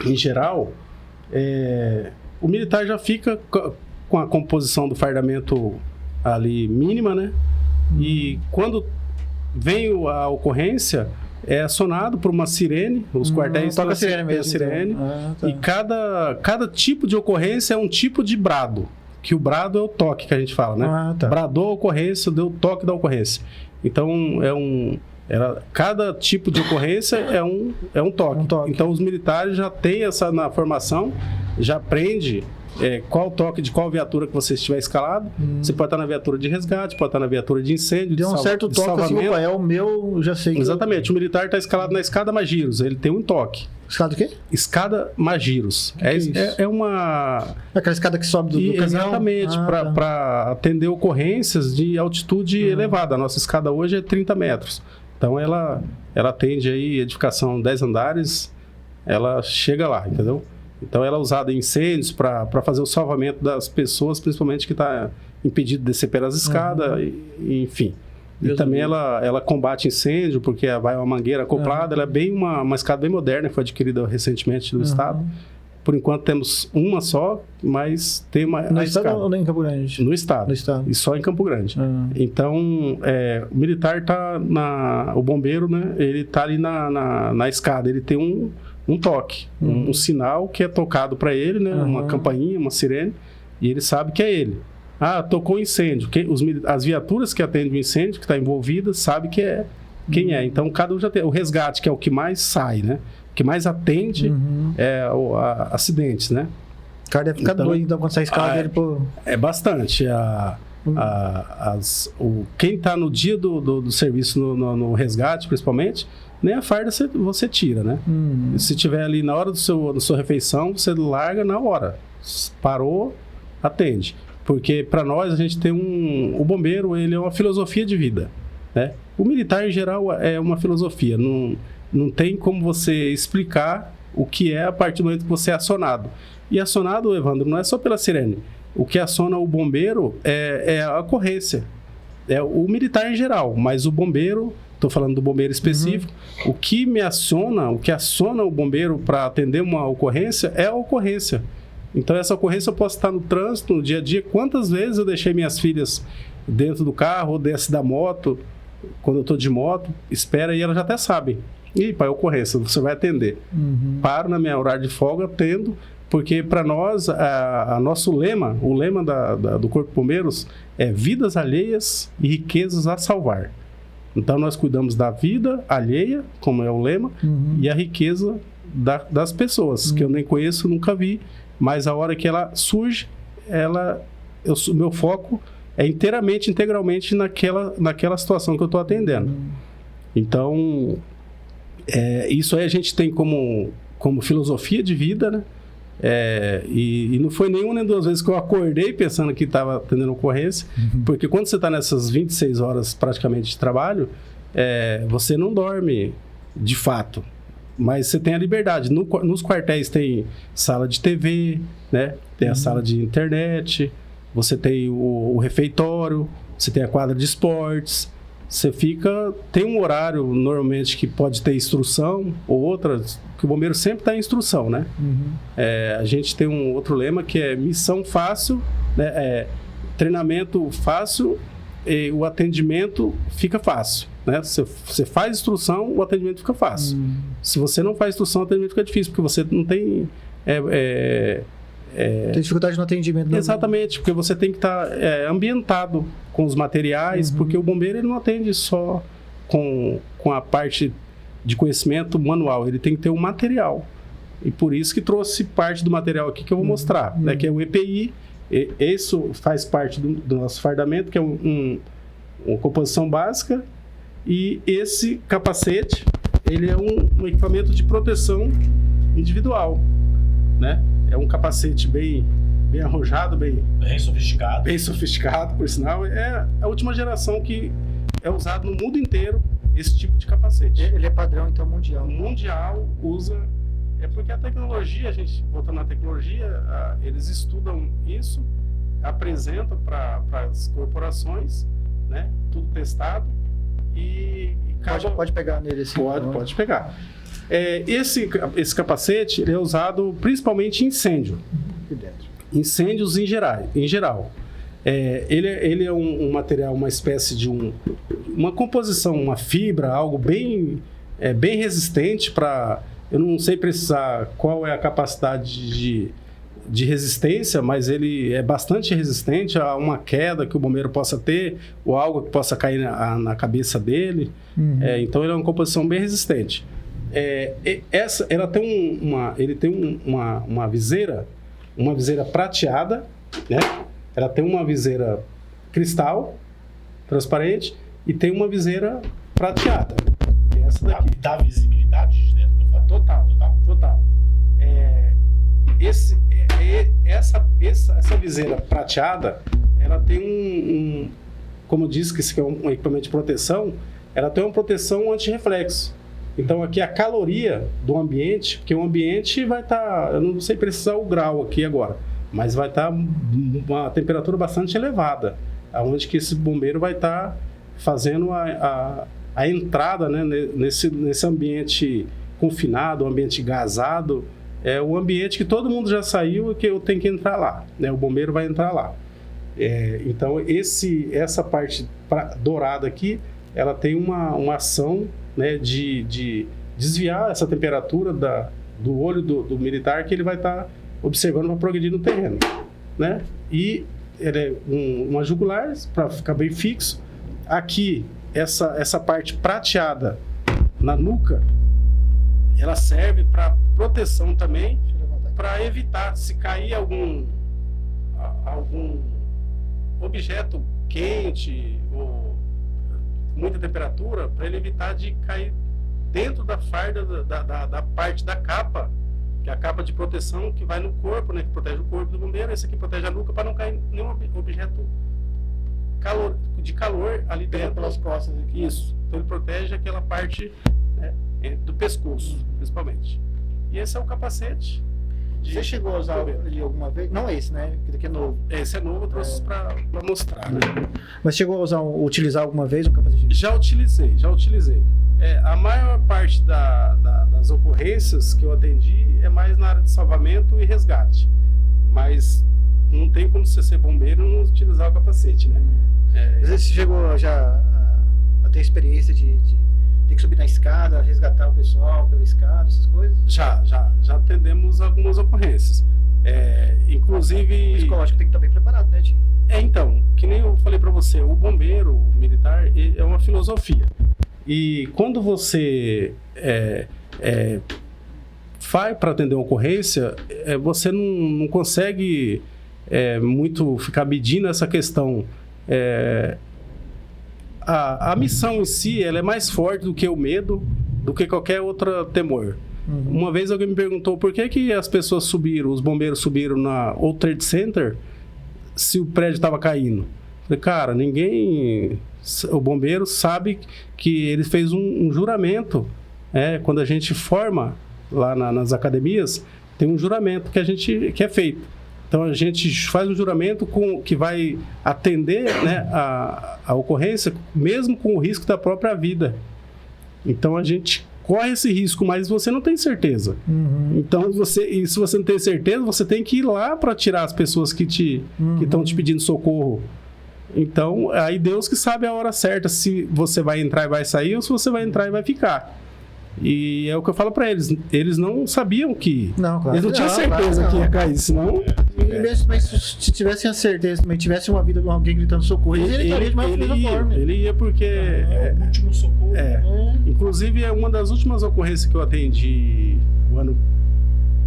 em geral, o militar já fica com a composição do fardamento ali mínima, né? E quando vem a ocorrência, é acionado por uma sirene, os quartéis toca a sirene mesmo. Sirene, tá. E cada tipo de ocorrência é um tipo de brado, que o brado é o toque que a gente fala, né? Tá. Bradou a ocorrência, deu o toque da ocorrência. Então, cada tipo de ocorrência é um toque. Então, os militares já têm na formação, já aprende qual toque de qual viatura que você estiver escalado. Você pode estar na viatura de resgate, pode estar na viatura de incêndio, de certo toque, assim, opa, é o meu, já sei. Exatamente, o militar está escalado na escada Magiros, ele tem um toque. Escada o quê? Escada Magiros. É uma... Aquela escada que sobe do caminhão? Exatamente, para atender ocorrências de altitude elevada. A nossa escada hoje é 30 metros. Então, ela atende aí edificação 10 andares, ela chega lá, entendeu? Então ela é usada em incêndios para fazer o salvamento das pessoas, principalmente que está impedido de descer pelas escadas, enfim. E também ela combate incêndio, porque vai uma mangueira acoplada, ela é bem uma escada bem moderna, foi adquirida recentemente do estado. Por enquanto temos uma só, mas tem uma no estado escada. ou em Campo Grande? No estado. No estado. E só em Campo Grande. Então, o militar está o bombeiro, né? Ele está ali na escada, ele tem um toque, um sinal que é tocado para ele, né? Uma campainha, uma sirene, e ele sabe que é ele. Tocou incêndio. As viaturas que atendem o incêndio, que está envolvida, sabe que é quem é. Então, cada um já tem. O resgate, que é o que mais sai, né? O que mais atende acidentes, né? O cara deve ficar doido, então, quando sai a escala dele, pô... É bastante. Quem está no dia do serviço, no resgate, principalmente, nem a farda você tira, né? Se tiver ali na hora da sua refeição, você larga na hora. Parou, atende. Porque para nós, a gente tem o bombeiro, ele é uma filosofia de vida, né? O militar, em geral, é uma filosofia. Não tem como você explicar o que é a partir do momento que você é acionado. E acionado, Evandro, não é só pela sirene. O que aciona o bombeiro é a ocorrência. É o militar em geral, mas o bombeiro, estou falando do bombeiro específico, o que aciona o bombeiro para atender uma ocorrência é a ocorrência. Então, essa ocorrência eu posso estar no trânsito, no dia a dia. Quantas vezes eu deixei minhas filhas dentro do carro, ou desce da moto, quando eu estou de moto, espera, e elas já até sabem. E, pai, ocorrência, você vai atender. Paro na minha horário de folga, atendo, porque para nós, nosso lema, o lema do Corpo de Bombeiros é vidas alheias e riquezas a salvar. Então, nós cuidamos da vida alheia, como é o lema, e a riqueza das pessoas, que eu nem conheço, nunca vi, mas a hora que ela surge, meu foco é integralmente naquela situação que eu estou atendendo. Então, isso aí a gente tem como filosofia de vida, né? E não foi nenhuma nem duas vezes que eu acordei pensando que estava atendendo ocorrência, porque quando você está nessas 26 horas praticamente de trabalho, você não dorme de fato, mas você tem a liberdade. Nos quartéis tem sala de TV, né? Tem a sala de internet, você tem o refeitório, você tem a quadra de esportes. Você tem um horário, normalmente, que pode ter instrução, ou outras, que o bombeiro sempre está em instrução, né? A gente tem um outro lema que é missão fácil, né? Treinamento fácil e o atendimento fica fácil, né? Você faz instrução, o atendimento fica fácil. Se você não faz instrução, o atendimento fica difícil, porque você não tem... Tem dificuldade no atendimento. Exatamente, porque você tem que estar ambientado com os materiais, porque o bombeiro ele não atende só com a parte de conhecimento manual, ele tem que ter um material. E por isso que trouxe parte do material aqui que eu vou mostrar, né, que é o EPI. Isso faz parte do nosso fardamento, que é uma composição básica. E esse capacete, ele é um equipamento de proteção individual, né? É um capacete bem arrojado, bem sofisticado. Bem sofisticado, por sinal. É a última geração que é usado no mundo inteiro esse tipo de capacete. Ele é padrão, então, mundial. Mundial usa... porque a tecnologia, voltando à tecnologia, eles estudam isso, apresentam para as corporações, né? Tudo testado. E pode pegar nele assim? Pode pegar. Esse capacete ele é usado principalmente em incêndio. Incêndios em geral. Ele é um material, uma espécie de uma composição, uma fibra, algo bem resistente para... Eu não sei precisar qual é a capacidade de resistência, mas ele é bastante resistente a uma queda que o bombeiro possa ter ou algo que possa cair na cabeça dele. Então, ele é uma composição bem resistente. Ele tem uma viseira prateada, né? Ela tem uma viseira cristal, transparente, e tem uma viseira prateada. Essa daqui. Dá visibilidade de dentro do fato? Total. Essa viseira prateada, ela tem como eu disse que isso é um equipamento de proteção, ela tem uma proteção anti-reflexo. Então aqui a caloria do ambiente, porque o ambiente vai estar, eu não sei precisar o grau aqui agora, mas vai estar uma temperatura bastante elevada, onde que esse bombeiro vai estar fazendo a entrada, né, nesse ambiente confinado, ambiente gasado, é o ambiente que todo mundo já saiu e que eu tenho que entrar lá, né? O bombeiro vai entrar lá. Então essa parte dourada aqui, ela tem uma ação, né, de desviar essa temperatura do olho do militar, que ele vai estar observando para progredir no terreno, né? E ele é uma jugular para ficar bem fixo. Aqui essa parte prateada na nuca, ela serve para proteção também, para evitar se cair algum objeto quente ou muita temperatura, para ele evitar de cair dentro da farda da parte da capa, que é a capa de proteção que vai no corpo, né, que protege o corpo do bombeiro. Esse aqui protege a nuca para não cair nenhum objeto de calor ali dentro. Pelas costas aqui. Isso. Então ele protege aquela parte, né, do pescoço, principalmente. E esse é o capacete. Você chegou a usar ele alguma vez? Não esse, né? Que daqui é novo. Esse é novo, eu trouxe para mostrar, né? Mas chegou a utilizar alguma vez o capacete? Já utilizei. A maior parte das ocorrências que eu atendi é mais na área de salvamento e resgate. Mas não tem como você ser bombeiro e não utilizar o capacete, né? Às vezes você chegou já a ter experiência de ter que subir na escada, resgatar o pessoal pela escada, essas coisas? Já atendemos algumas ocorrências. Inclusive... O psicológico tem que estar bem preparado, né, Tim? Então, que nem eu falei para você, o bombeiro, o militar, é uma filosofia. E quando você vai para atender uma ocorrência, você não consegue muito ficar medindo essa questão. A missão em si, ela é mais forte do que o medo, do que qualquer outro temor. Uhum. Uma vez alguém me perguntou por que as pessoas subiram, os bombeiros subiram na World Trade Center se o prédio estava caindo. Falei, cara, o bombeiro sabe que ele fez um juramento. Quando a gente forma lá nas academias, tem um juramento que é feito. Então a gente faz um juramento que vai atender, né, a ocorrência, mesmo com o risco da própria vida. Então a gente corre esse risco, mas você não tem certeza. Uhum. Então se você não tem certeza, você tem que ir lá para tirar as pessoas que estão te pedindo socorro. Então aí Deus que sabe a hora certa, se você vai entrar e vai sair, ou se você vai entrar e vai ficar. E é o que eu falo para eles. Eles não sabiam que... Não, claro. Eles não tinham certeza que ia cair, senão... Mas se tivessem a certeza, também tivesse uma vida de alguém gritando socorro, ele estaria de uma forma. Ele ia porque... o último socorro. Inclusive, uma das últimas ocorrências que eu atendi o ano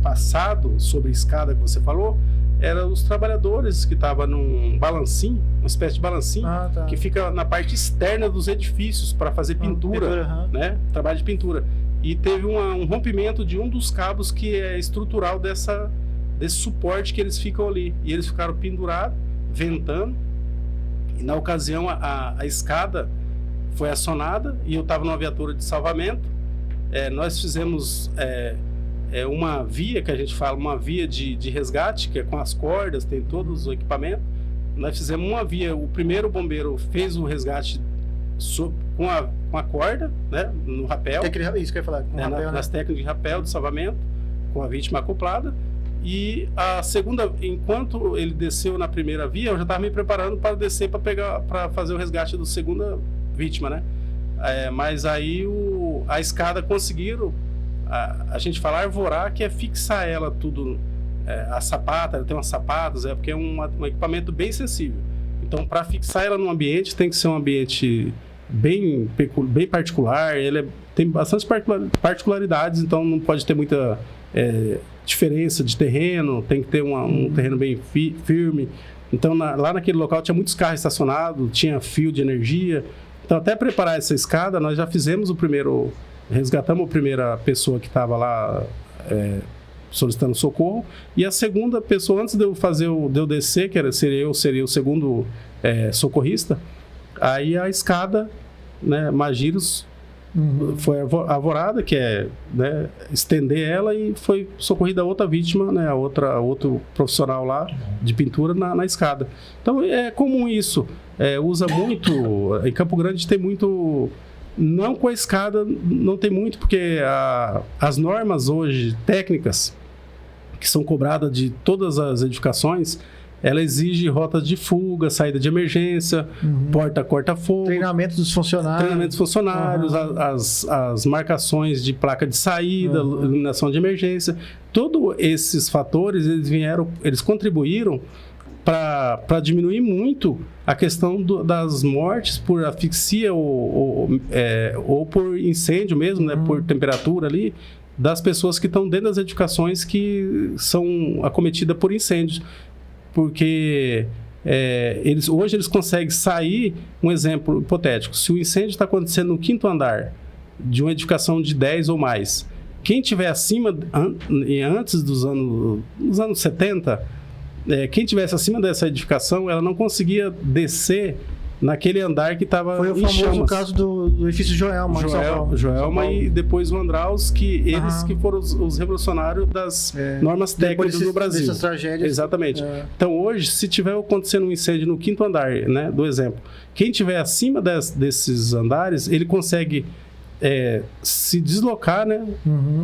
passado, sobre escada que você falou, eram os trabalhadores que estavam num balancinho, uma espécie de balancinho, que fica na parte externa dos edifícios para fazer pintura, né? Trabalho de pintura. E teve um rompimento de um dos cabos que é estrutural desse suporte que eles ficam ali. E eles ficaram pendurados, ventando. E na ocasião a escada foi acionada e eu estava numa viatura de salvamento. Nós fizemos... uma via, que a gente fala, uma via de resgate, que é com as cordas, tem todos os equipamentos. Nós fizemos uma via, o primeiro bombeiro fez o resgate com a corda, né, no rapel. Isso que eu ia falar, com rapel, nas técnicas de rapel, de salvamento, com a vítima acoplada. E a segunda, enquanto ele desceu na primeira via, eu já estava me preparando para descer para fazer o resgate da segunda vítima, né? Mas aí a escada conseguiram... A gente fala arvorar, que é fixar ela tudo, a sapata, ela tem umas sapatas, porque é um equipamento bem sensível. Então, para fixar ela no ambiente, tem que ser um ambiente bem particular, ele tem bastante particularidades, então não pode ter muita diferença de terreno, tem que ter um terreno bem firme. Então, lá naquele local tinha muitos carros estacionados, tinha fio de energia. Então, até preparar essa escada, nós já fizemos resgatamos a primeira pessoa que estava lá solicitando socorro, e a segunda pessoa, antes de eu descer, que seria o segundo socorrista, aí a escada, né, Magiros foi arvorada, que é, né, estender ela, e foi socorrida outra vítima, né, outro profissional lá de pintura na escada. Então é comum isso. Usa muito, em Campo Grande tem muito, não com a escada, não tem muito, porque as normas hoje técnicas que são cobradas de todas as edificações, ela exige rotas de fuga, saída de emergência, porta corta-fogo, Treinamento dos funcionários. as marcações de placa de saída, iluminação de emergência. Todos esses fatores, eles contribuíram para diminuir muito a questão das mortes por asfixia ou por incêndio mesmo, né, por temperatura ali, das pessoas que estão dentro das edificações que são acometidas por incêndios. Porque hoje eles conseguem sair, um exemplo hipotético, se o incêndio está acontecendo no 5º andar de uma edificação de 10 ou mais, quem estiver acima, antes dos anos 70, quem tivesse acima dessa edificação, ela não conseguia descer naquele andar que estava Foi o famoso caso do edifício Joelma. Joelma e depois o Andraus, que eles que foram os revolucionários das normas técnicas do Brasil. Dessas tragédias. Exatamente. Então hoje, se tiver acontecendo um incêndio no 5º andar, né, do exemplo, quem tiver acima desses andares, ele consegue se deslocar, né,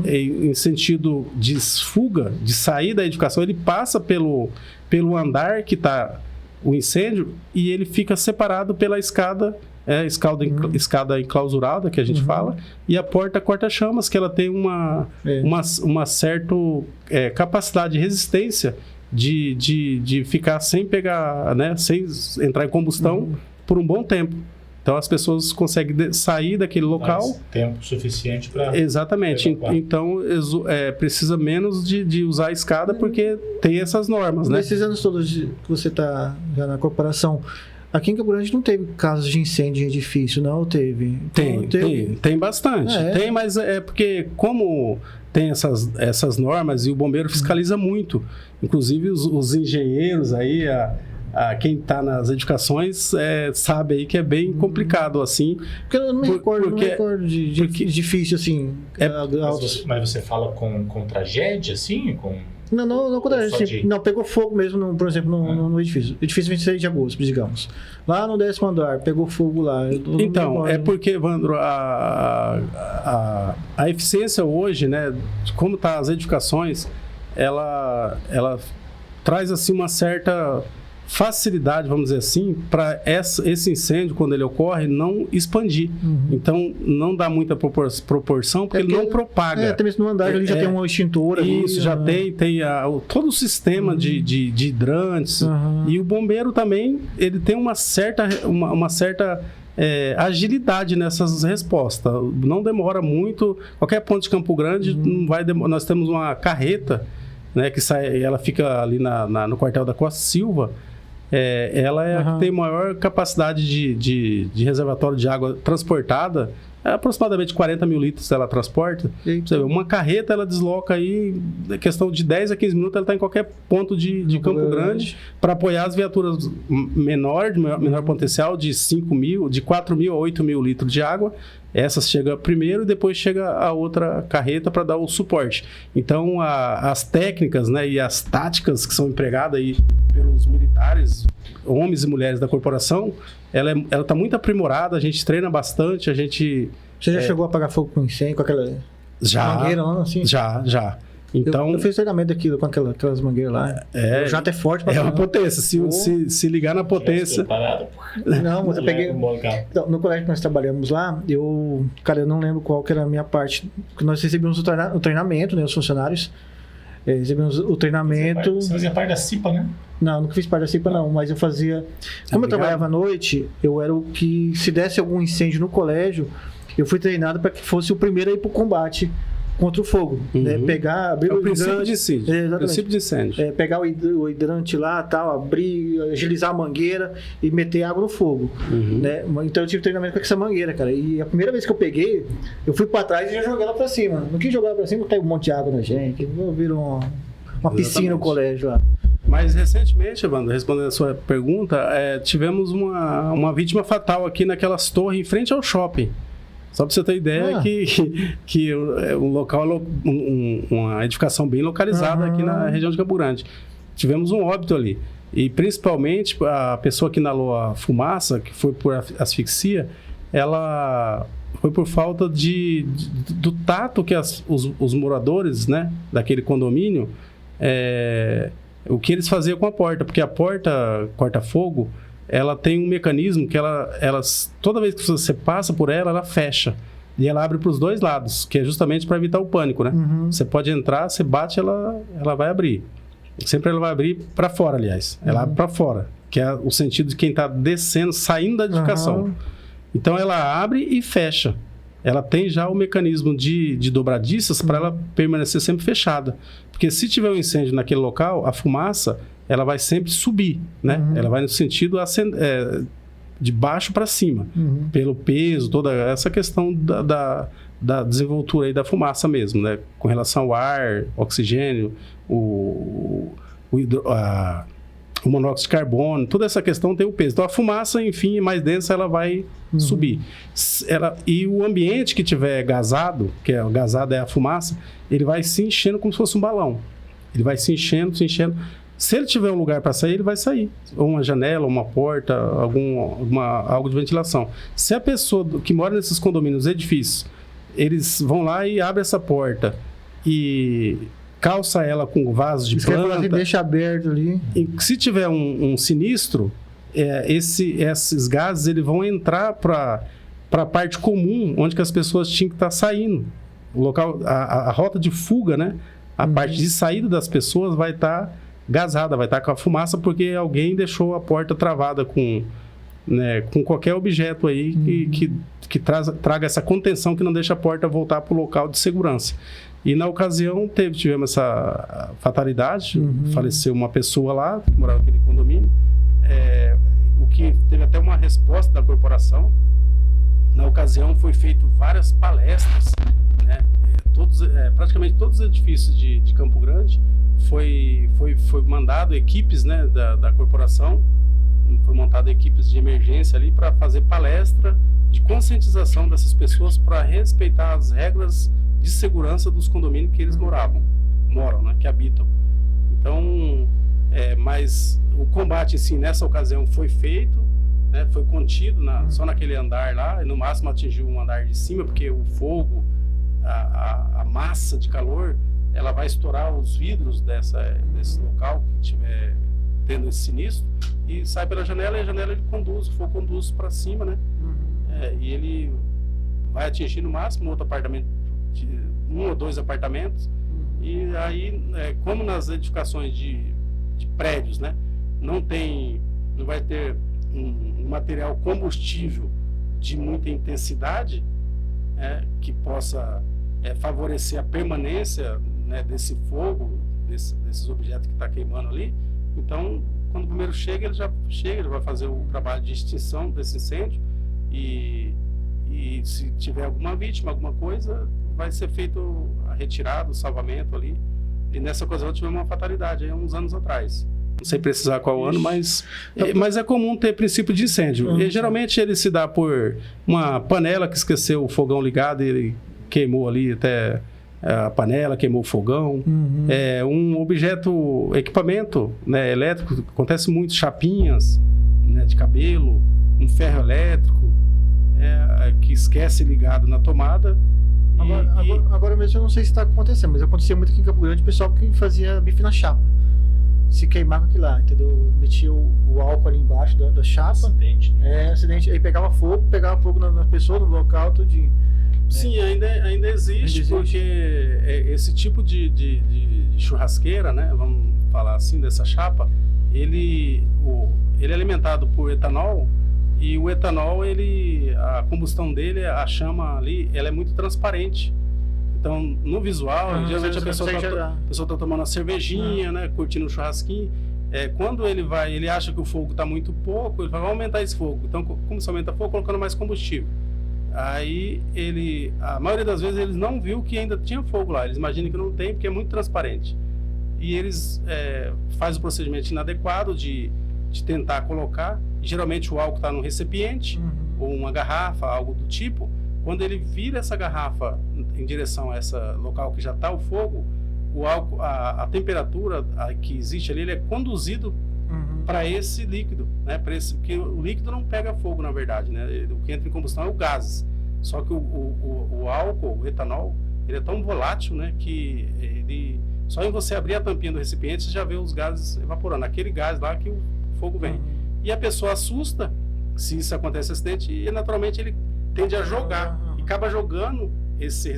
em sentido de fuga, de sair da edificação, ele passa pelo andar que está o incêndio, e ele fica separado pela escada enclausurada, que a gente fala, e a porta corta-chamas, que ela tem uma certa capacidade de resistência de ficar sem pegar, né, sem entrar em combustão por um bom tempo. Então as pessoas conseguem sair daquele local. Mais tempo suficiente para. Exatamente. Então precisa menos de usar a escada, porque tem essas normas, né? Nesses anos todos que você está já na corporação, aqui em Campo Grande não teve casos de incêndio em edifício, não? Teve? Tem bastante. Tem, mas porque como tem essas normas e o bombeiro fiscaliza muito, inclusive os engenheiros aí, quem está nas edificações sabe aí que é bem complicado assim. Porque eu não me recordo de difícil assim. Mas você fala com tragédia, assim? Não com tragédia. Não, pegou fogo mesmo, por exemplo, no edifício. Edifício 26 de agosto, digamos. Lá no 10º andar, pegou fogo lá. Então, porque, Evandro, a eficiência hoje, né, como tá as edificações, ela traz assim uma certa facilidade, vamos dizer assim, para esse incêndio, quando ele ocorre, não expandir. Então, não dá muita proporção, porque ele não propaga. Até mesmo no andar ele já tem uma extintora. Isso, já tem todo o sistema de hidrantes. E o bombeiro também, ele tem uma certa agilidade nessas respostas. Não demora muito. Qualquer ponto de Campo Grande, não vai demorar. Nós temos uma carreta, né, que sai, ela fica ali no quartel da Costa Silva. Ela é a que tem maior capacidade de reservatório de água transportada. Aproximadamente 40 mil litros ela transporta. Uma carreta, ela desloca aí, questão de 10 a 15 minutos, ela está em qualquer ponto de Campo Grande, para apoiar as viaturas de menor potencial, de 4 mil a 8 mil litros de água. Essa chega primeiro e depois chega a outra carreta para dar o suporte. Então, as técnicas, né, e as táticas que são empregadas aí pelos militares, homens e mulheres da corporação, ela está muito aprimorada, a gente treina bastante, a gente... Você já chegou a apagar fogo com incêndio, com aquela mangueira lá, assim? Já. Então, eu fiz treinamento daquilo com aquelas mangueiras lá. O jato é forte. Uma potência. Se ligar na potência... Não, mas eu peguei... Então, no colégio que nós trabalhamos lá, eu não lembro qual que era a minha parte. Nós recebíamos o treinamento, né? Os funcionários. Recebemos o treinamento... Você fazia parte da CIPA, né? Não fiz parte da CIPA, não. Mas eu fazia... Como eu trabalhava à noite, eu era o que... Se desse algum incêndio no colégio, eu fui treinado para que fosse o primeiro a ir para o combate contra o fogo, né? Abrir o princípio de incêndio. Princípio de incêndio. Pegar o hidrante lá, tal, abrir, agilizar a mangueira e meter água no fogo, né? Então eu tive treinamento com essa mangueira, cara. E a primeira vez que eu peguei, eu fui para trás e já joguei ela para cima. No que jogar ela para cima, caiu um monte de água na gente. Virou uma piscina no colégio lá. Mas recentemente, Evandro, respondendo a sua pergunta, tivemos uma vítima fatal aqui naquelas torres em frente ao shopping. Só para você ter ideia que o local é uma edificação bem localizada aqui na região de Campo Grande. Tivemos um óbito ali. E principalmente a pessoa que inalou a fumaça, que foi por asfixia, ela foi por falta do tato que os moradores, né, daquele condomínio, o que eles faziam com a porta. Porque a porta corta-fogo, ela tem um mecanismo que toda vez que você passa por ela fecha. E ela abre para os dois lados, que é justamente para evitar o pânico, né? Você pode entrar, você bate, ela vai abrir. Sempre ela vai abrir para fora, aliás. Ela abre para fora, que é o sentido de quem está descendo, saindo da edificação. Então ela abre e fecha. Ela tem já o mecanismo de dobradiças para ela permanecer sempre fechada. Porque se tiver um incêndio naquele local, a fumaça ela vai sempre subir, né? Ela vai no sentido de baixo para cima, pelo peso, toda essa questão da desenvoltura aí da fumaça mesmo, né? Com relação ao ar, oxigênio, o monóxido de carbono, toda essa questão tem o peso. Então a fumaça, enfim, mais densa, ela vai subir. E o ambiente que tiver gasado, que é gasado é a fumaça, ele vai se enchendo como se fosse um balão. Ele vai se enchendo, se enchendo. Se ele tiver um lugar para sair, ele vai sair. Ou uma janela, uma porta, algo de ventilação. Se a pessoa que mora nesses condomínios, edifícios, eles vão lá e abrem essa porta e calça ela com vasos de planta. Deixa aberto ali. E se tiver um sinistro, esses gases eles vão entrar para a parte comum, onde que as pessoas tinham que estar saindo. O local, a rota de fuga, né? A parte de saída das pessoas vai estar gasada, vai estar com a fumaça, porque alguém deixou a porta travada com qualquer objeto aí que traga essa contenção que não deixa a porta voltar para o local de segurança. E na ocasião tivemos essa fatalidade, faleceu uma pessoa lá, que morava naquele condomínio, o que teve até uma resposta da corporação. Na ocasião foi feito várias palestras, né? Praticamente todos os edifícios de Campo Grande foi mandado equipes, né, da corporação, foi montada equipes de emergência ali para fazer palestra de conscientização dessas pessoas para respeitar as regras de segurança dos condomínios que eles moram, né, que habitam. Então, mas o combate, assim, nessa ocasião foi feito, né, foi contido só naquele andar lá, e no máximo atingiu um andar de cima, porque o fogo, a massa de calor, ela vai estourar os vidros desse local que estiver tendo esse sinistro e sai pela janela, e a janela ele conduz, o fogo conduz para cima, né? E ele vai atingir no máximo outro apartamento, um ou dois apartamentos, e aí, como nas edificações de prédios, né? Não vai ter um material combustível de muita intensidade, que possa favorecer a permanência, né, desse fogo, desses objetos que está queimando ali. Então, quando o bombeiro chega, ele vai fazer o trabalho de extinção desse incêndio, e se tiver alguma vítima, alguma coisa, vai ser feito a retirada, o salvamento ali. E nessa ocasião tivemos uma fatalidade aí uns anos atrás. Não sei precisar qual ano, mas é comum ter princípio de incêndio. E geralmente ele se dá por uma panela que esqueceu o fogão ligado e ele queimou ali até a panela, queimou o fogão. Um equipamento, né, elétrico, acontece muito, chapinhas, né, de cabelo, um ferro elétrico que esquece ligado na tomada. Agora mesmo eu não sei se está acontecendo, mas acontecia muito aqui em Campo Grande, o pessoal que fazia bife na chapa. Se queimar com aquilo lá, entendeu? Metia o álcool ali embaixo da chapa. Acidente. Acidente. Aí pegava fogo na pessoa, no local, tudinho. Sim, ainda existe, porque esse tipo de churrasqueira, né? Vamos falar assim, dessa chapa, ele é alimentado por etanol, e o etanol, a combustão dele, a chama ali, ela é muito transparente. Então, no visual, geralmente a pessoa está tomando uma cervejinha, né, curtindo um churrasquinho. Quando ele acha que o fogo está muito pouco, ele vai aumentar esse fogo. Então, como se aumenta o fogo, colocando mais combustível. Aí, a maioria das vezes, eles não viu que ainda tinha fogo lá. Eles imaginam que não tem, porque é muito transparente. E eles fazem o procedimento inadequado de tentar colocar. Geralmente, o álcool está num recipiente, ou uma garrafa, algo do tipo. quando ele vira essa garrafa em direção a esse local que já está o fogo, o álcool, a temperatura que existe ali, ele é conduzido para esse líquido, né? Porque o líquido não pega fogo, na verdade, né? O que entra em combustão é o gás. Só que o álcool, o etanol, ele é tão volátil, né? Que ele, só em você abrir a tampinha do recipiente, você já vê os gases evaporando. Aquele gás lá que o fogo vem. E a pessoa assusta, se isso acontece acidente, e naturalmente ele tende a jogar. E acaba jogando esse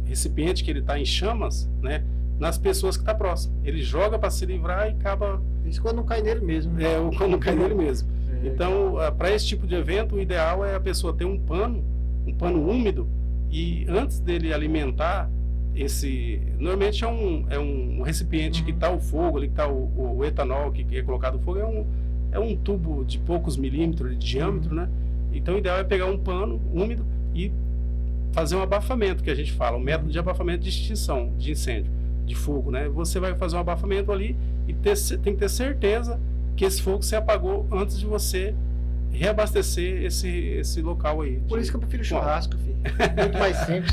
recipiente que ele está em chamas, né? Nas pessoas que estão próximas. Ele joga para se livrar e acaba... Isso quando não cai nele mesmo. Né? Quando não cai nele mesmo. Então, para esse tipo de evento, o ideal é a pessoa ter um pano úmido, e antes dele alimentar normalmente é um recipiente que está o fogo, ali que está o etanol que é colocado no fogo, é um tubo de poucos milímetros de diâmetro, né? Então, o ideal é pegar um pano úmido e fazer um abafamento, que a gente fala, um método de abafamento de extinção de incêndio, de fogo, né? Você vai fazer um abafamento ali e tem que ter certeza que esse fogo se apagou antes de você reabastecer esse local aí. Por isso que eu prefiro churrasco, filho. Muito mais simples.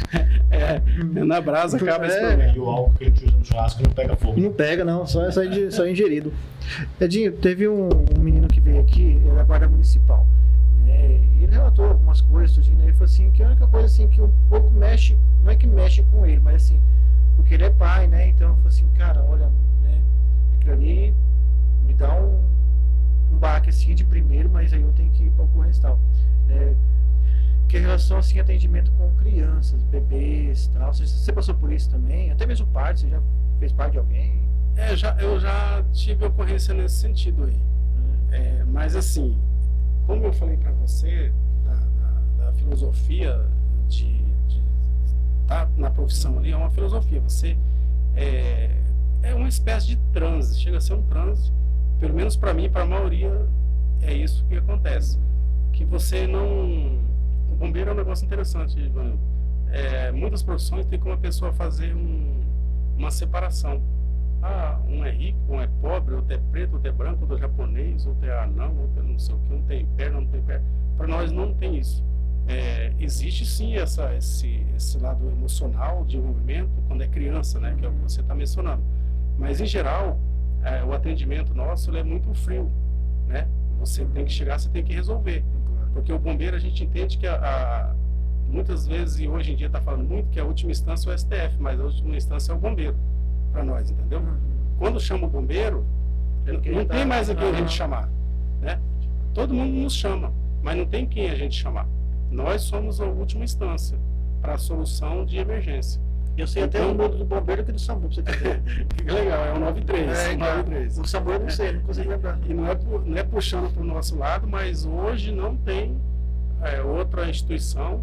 Na brasa acaba esse problema. E o álcool que a gente usa no churrasco não pega fogo. Não pega, não. Só ingerido. Edinho, teve um menino que veio aqui, ele é guarda municipal. Ele relatou algumas coisas, tudinho, né? Ele falou assim, que a única coisa assim, que um pouco mexe, não é que mexe com ele, mas assim, porque ele é pai, né? Então eu falei assim, cara, olha, né? Aquilo ali me dá um baque assim de primeiro, mas aí eu tenho que ir para o ocorrência e tal. Que em relação assim, a atendimento com crianças, bebês e tal. Você passou por isso também? Até mesmo parte, você já fez parte de alguém? Eu já tive ocorrência nesse sentido aí. Mas assim, como eu falei para você, da filosofia de estar na profissão ali, é uma filosofia. Você é uma espécie de transe, chega a ser um transe. Pelo menos para mim, para a maioria, é isso que acontece. Que você não... O bombeiro é um negócio interessante, Ivan. Muitas profissões tem como a pessoa fazer uma separação. Um é rico, um é pobre, outro é preto, outro é branco, outro é japonês, outro é anão, outro é não sei o que, um tem perna, não tem perna. Para nós não tem isso. Existe sim esse lado emocional de envolvimento quando é criança, né, que é o que você está mencionando. Mas, em geral, o atendimento nosso ele é muito frio, né? Você tem que chegar, você tem que resolver. Porque o bombeiro, a gente entende que muitas vezes, e hoje em dia está falando muito, que a última instância é o STF, mas a última instância é o bombeiro, para nós, entendeu? Quando chama o bombeiro, não tem mais a quem a gente chamar, né? Todo mundo nos chama, mas não tem quem a gente chamar. Nós somos a última instância para a solução de emergência. Eu sei até o número do bombeiro que do SAMU, pra você ter Que legal, é o 93. 93. O SAMU eu não sei, não consigo lembrar. E não é puxando para o nosso lado, mas hoje não tem outra instituição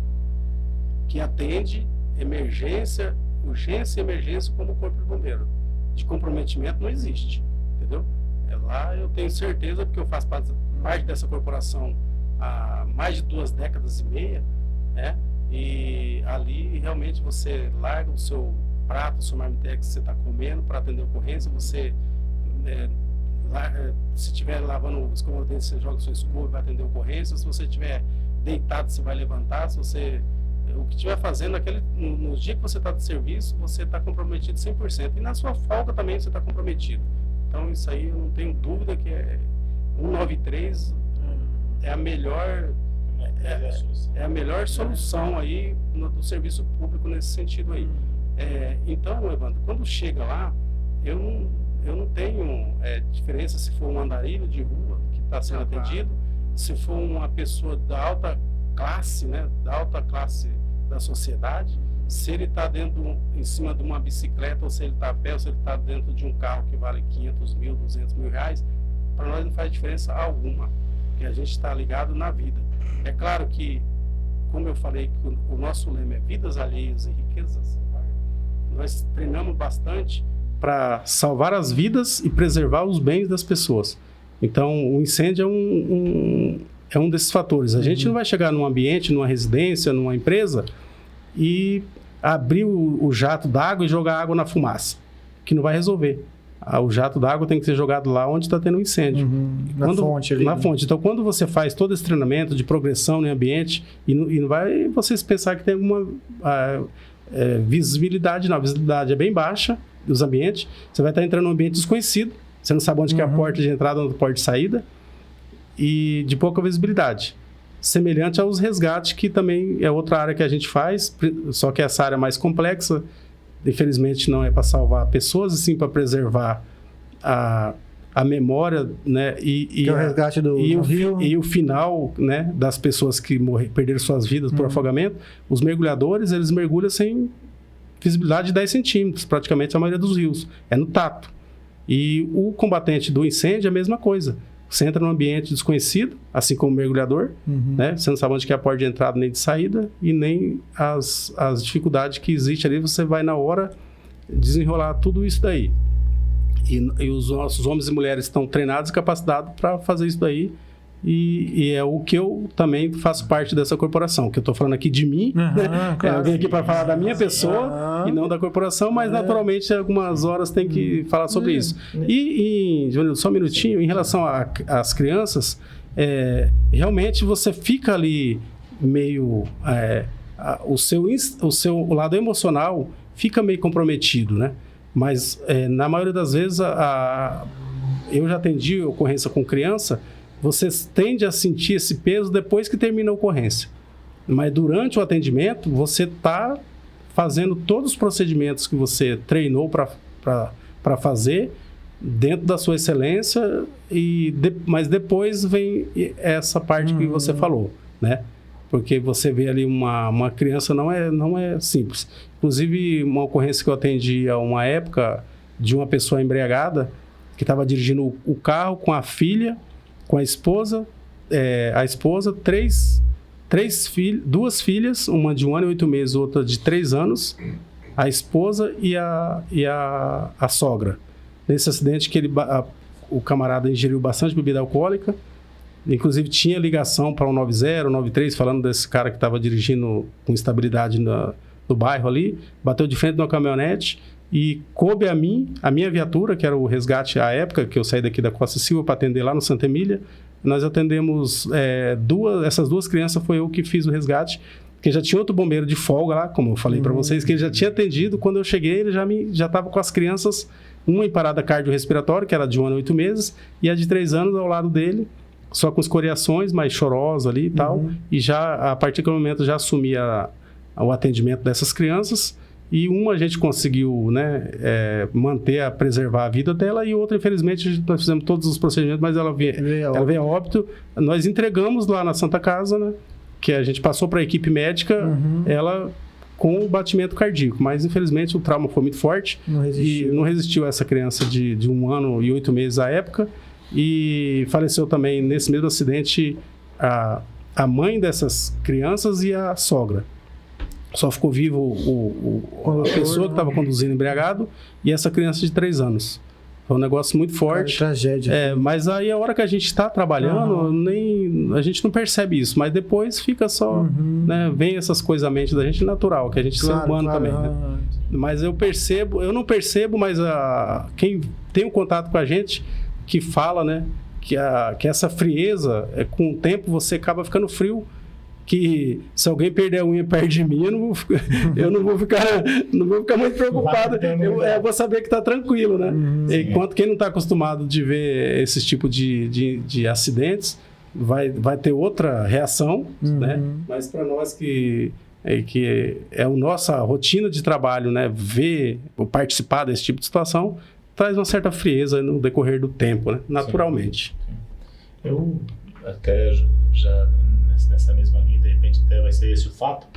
que atende emergência, urgência e emergência como o Corpo de Bombeiro. De comprometimento não existe, entendeu? Lá eu tenho certeza, porque eu faço parte dessa corporação há mais de 2 décadas e meia, né? E ali realmente você larga o seu prato, o seu marmitex que você está comendo para atender a ocorrência. Você, se estiver lavando escova de dente, você joga a sua escova e vai atender a ocorrência. Se você estiver deitado, você vai levantar. Se você, o que estiver fazendo, no dia que você está de serviço, você está comprometido 100%. E na sua folga também você está comprometido. Então isso aí eu não tenho dúvida que 193 é a melhor... É a melhor solução aí do serviço público nesse sentido aí. Então, Evandro, quando chega lá, eu não tenho diferença se for um andarilho de rua que está sendo atendido, se for uma pessoa da alta classe, né, da alta classe da sociedade, se ele está em cima de uma bicicleta, ou se ele está a pé, ou se ele está dentro de um carro que vale 500 mil, 200 mil reais, para nós não faz diferença alguma, porque a gente está ligado na vida. É claro que, como eu falei, que o nosso lema é vidas alheias e riquezas. Nós treinamos bastante para salvar as vidas e preservar os bens das pessoas. Então, o incêndio é um desses fatores. A gente não vai chegar num ambiente, numa residência, numa empresa e abrir o jato d'água e jogar água na fumaça, que não vai resolver. o jato d'água tem que ser jogado lá onde está tendo um incêndio. Na fonte ali. Na né? fonte. Então, quando você faz todo esse treinamento de progressão no ambiente, e não vai vocês pensar que tem alguma visibilidade, não. A visibilidade é bem baixa dos ambientes. Você vai estar entrando num ambiente desconhecido, você não sabe onde que é a porta de entrada ou a porta de saída, e de pouca visibilidade. Semelhante aos resgates, que também é outra área que a gente faz, só que essa área é mais complexa. Infelizmente não é para salvar pessoas, e sim para preservar a memória, né? Que é o resgate do rio. E o final, né, das pessoas que perderam suas vidas por afogamento. Os mergulhadores, eles mergulham sem visibilidade de 10 centímetros, praticamente a maioria dos rios. É no tato. E o combatente do incêndio é a mesma coisa. Você entra num ambiente desconhecido, assim como o mergulhador, né? Você não sabe onde que é a porta de entrada nem de saída, e nem as dificuldades que existem ali. Você vai na hora desenrolar tudo isso daí. E os nossos homens e mulheres estão treinados e capacitados para fazer isso daí. E é o que eu também faço parte dessa corporação, que eu estou falando aqui de mim, né? Claro. Eu vim aqui para falar da minha pessoa e não da corporação, mas naturalmente algumas horas tem que falar sobre isso. E só um minutinho, em relação às crianças, realmente você fica ali meio... o seu lado emocional fica meio comprometido, né? Mas na maioria das vezes, eu já atendi ocorrência com criança, você tende a sentir esse peso depois que termina a ocorrência. Mas durante o atendimento, você está fazendo todos os procedimentos que você treinou para fazer dentro da sua excelência, mas depois vem essa parte que você falou, né? Porque você vê ali uma criança, não é simples. Inclusive, uma ocorrência que eu atendi há uma época, de uma pessoa embriagada, que estava dirigindo o carro com a filha, com a esposa, duas filhas, uma de 1 ano e 8 meses, outra de 3 anos, a esposa e a sogra. Nesse acidente que o camarada ingeriu bastante bebida alcoólica, inclusive tinha ligação para o 90, 93, falando desse cara que estava dirigindo com instabilidade no bairro ali, bateu de frente numa caminhonete e coube a minha viatura, que era o resgate à época, que eu saí daqui da Costa Silva para atender lá no Santa Emília. Nós atendemos essas duas crianças, foi eu que fiz o resgate, porque já tinha outro bombeiro de folga lá, como eu falei para vocês, que ele já tinha atendido. Quando eu cheguei, ele já estava com as crianças, uma em parada cardiorrespiratória, que era de 1 ano e 8 meses, e a de 3 anos ao lado dele, só com escoriações, mais chorosa ali e tal, e já, a partir daquele momento, já assumia o atendimento dessas crianças, e uma a gente conseguiu, né, preservar a vida dela, e outra, infelizmente, nós fizemos todos os procedimentos, mas ela veio a óbito. Nós entregamos lá na Santa Casa, né, que a gente passou para a equipe médica, ela com o batimento cardíaco, mas infelizmente o trauma foi muito forte, e não resistiu essa criança de 1 ano e 8 meses à época, e faleceu também nesse mesmo acidente a mãe dessas crianças e a sogra. Só ficou vivo a pessoa que estava conduzindo embriagado e essa criança de 3 anos. Foi um negócio muito forte. Tragédia. Mas aí a hora que a gente está trabalhando, a gente não percebe isso, mas depois fica só, né, vem essas coisas à mente da gente, natural, que a gente é ser humano também. Né? Mas eu não percebo, mas quem tem um contato com a gente, que fala, né, que essa frieza, com o tempo você acaba ficando frio, que se alguém perder a unha perto de mim, eu não vou ficar muito preocupado. Eu vou saber que está tranquilo, né? Enquanto quem não está acostumado de ver esse tipo de acidentes, vai ter outra reação, né? Mas para nós que é a nossa rotina de trabalho, né? Ver ou participar desse tipo de situação, traz uma certa frieza no decorrer do tempo, né? Naturalmente. Sim. Eu até já nessa mesma linha, de repente até vai ser esse o fato,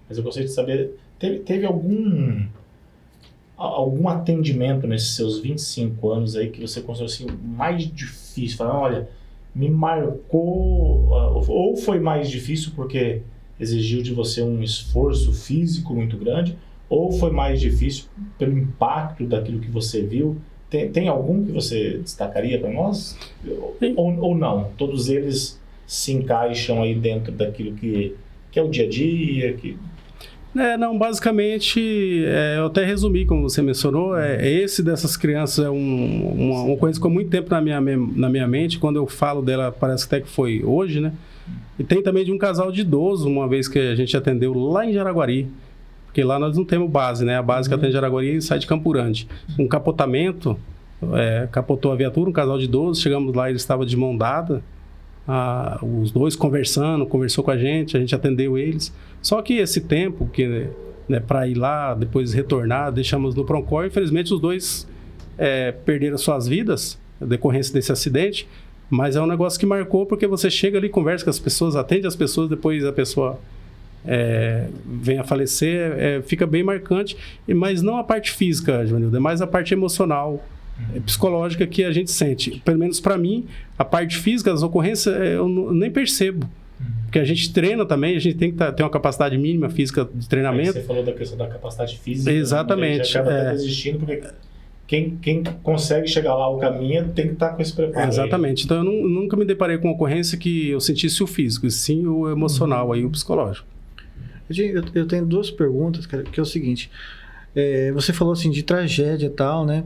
mas eu gostaria de saber, teve algum atendimento nesses seus 25 anos aí que você considerou assim, mais difícil? Falando, olha, me marcou, ou foi mais difícil porque exigiu de você um esforço físico muito grande, ou foi mais difícil pelo impacto daquilo que você viu? Tem algum que você destacaria para nós? Ou não? Todos eles se encaixam aí dentro daquilo que é o dia a dia? Não, basicamente, eu até resumi, como você mencionou, esse dessas crianças é uma coisa que ficou muito tempo na minha mente. Quando eu falo dela, parece até que foi hoje, né? E tem também de um casal de idoso, uma vez que a gente atendeu lá em Jaraguari, porque lá nós não temos base, né? A base que atende Jaraguari sai de Campurande. Um capotamento, capotou a viatura, um casal de idosos, chegamos lá, ele estava de mão dada, os dois conversou com a gente atendeu eles. Só que esse tempo que, né, para ir lá, depois retornar, deixamos no Proncor, infelizmente os dois perderam suas vidas na decorrência desse acidente, mas é um negócio que marcou, porque você chega ali, conversa com as pessoas, atende as pessoas, depois a pessoa vem a falecer, fica bem marcante, mas não a parte física, Joanildo, é mais a parte emocional, psicológica que a gente sente. Pelo menos para mim, a parte física, as ocorrências, eu nem percebo. Porque a gente treina também, a gente tem que ter uma capacidade mínima física de treinamento. Você falou da questão da capacidade física. Exatamente. A gente acaba até desistindo, porque quem consegue chegar lá o caminho tem que estar com esse preparo. Exatamente. Então, eu nunca me deparei com uma ocorrência que eu sentisse o físico, e sim o emocional, aí, o psicológico. Eu tenho duas perguntas, cara, que é o seguinte. Você falou assim de tragédia e tal, né?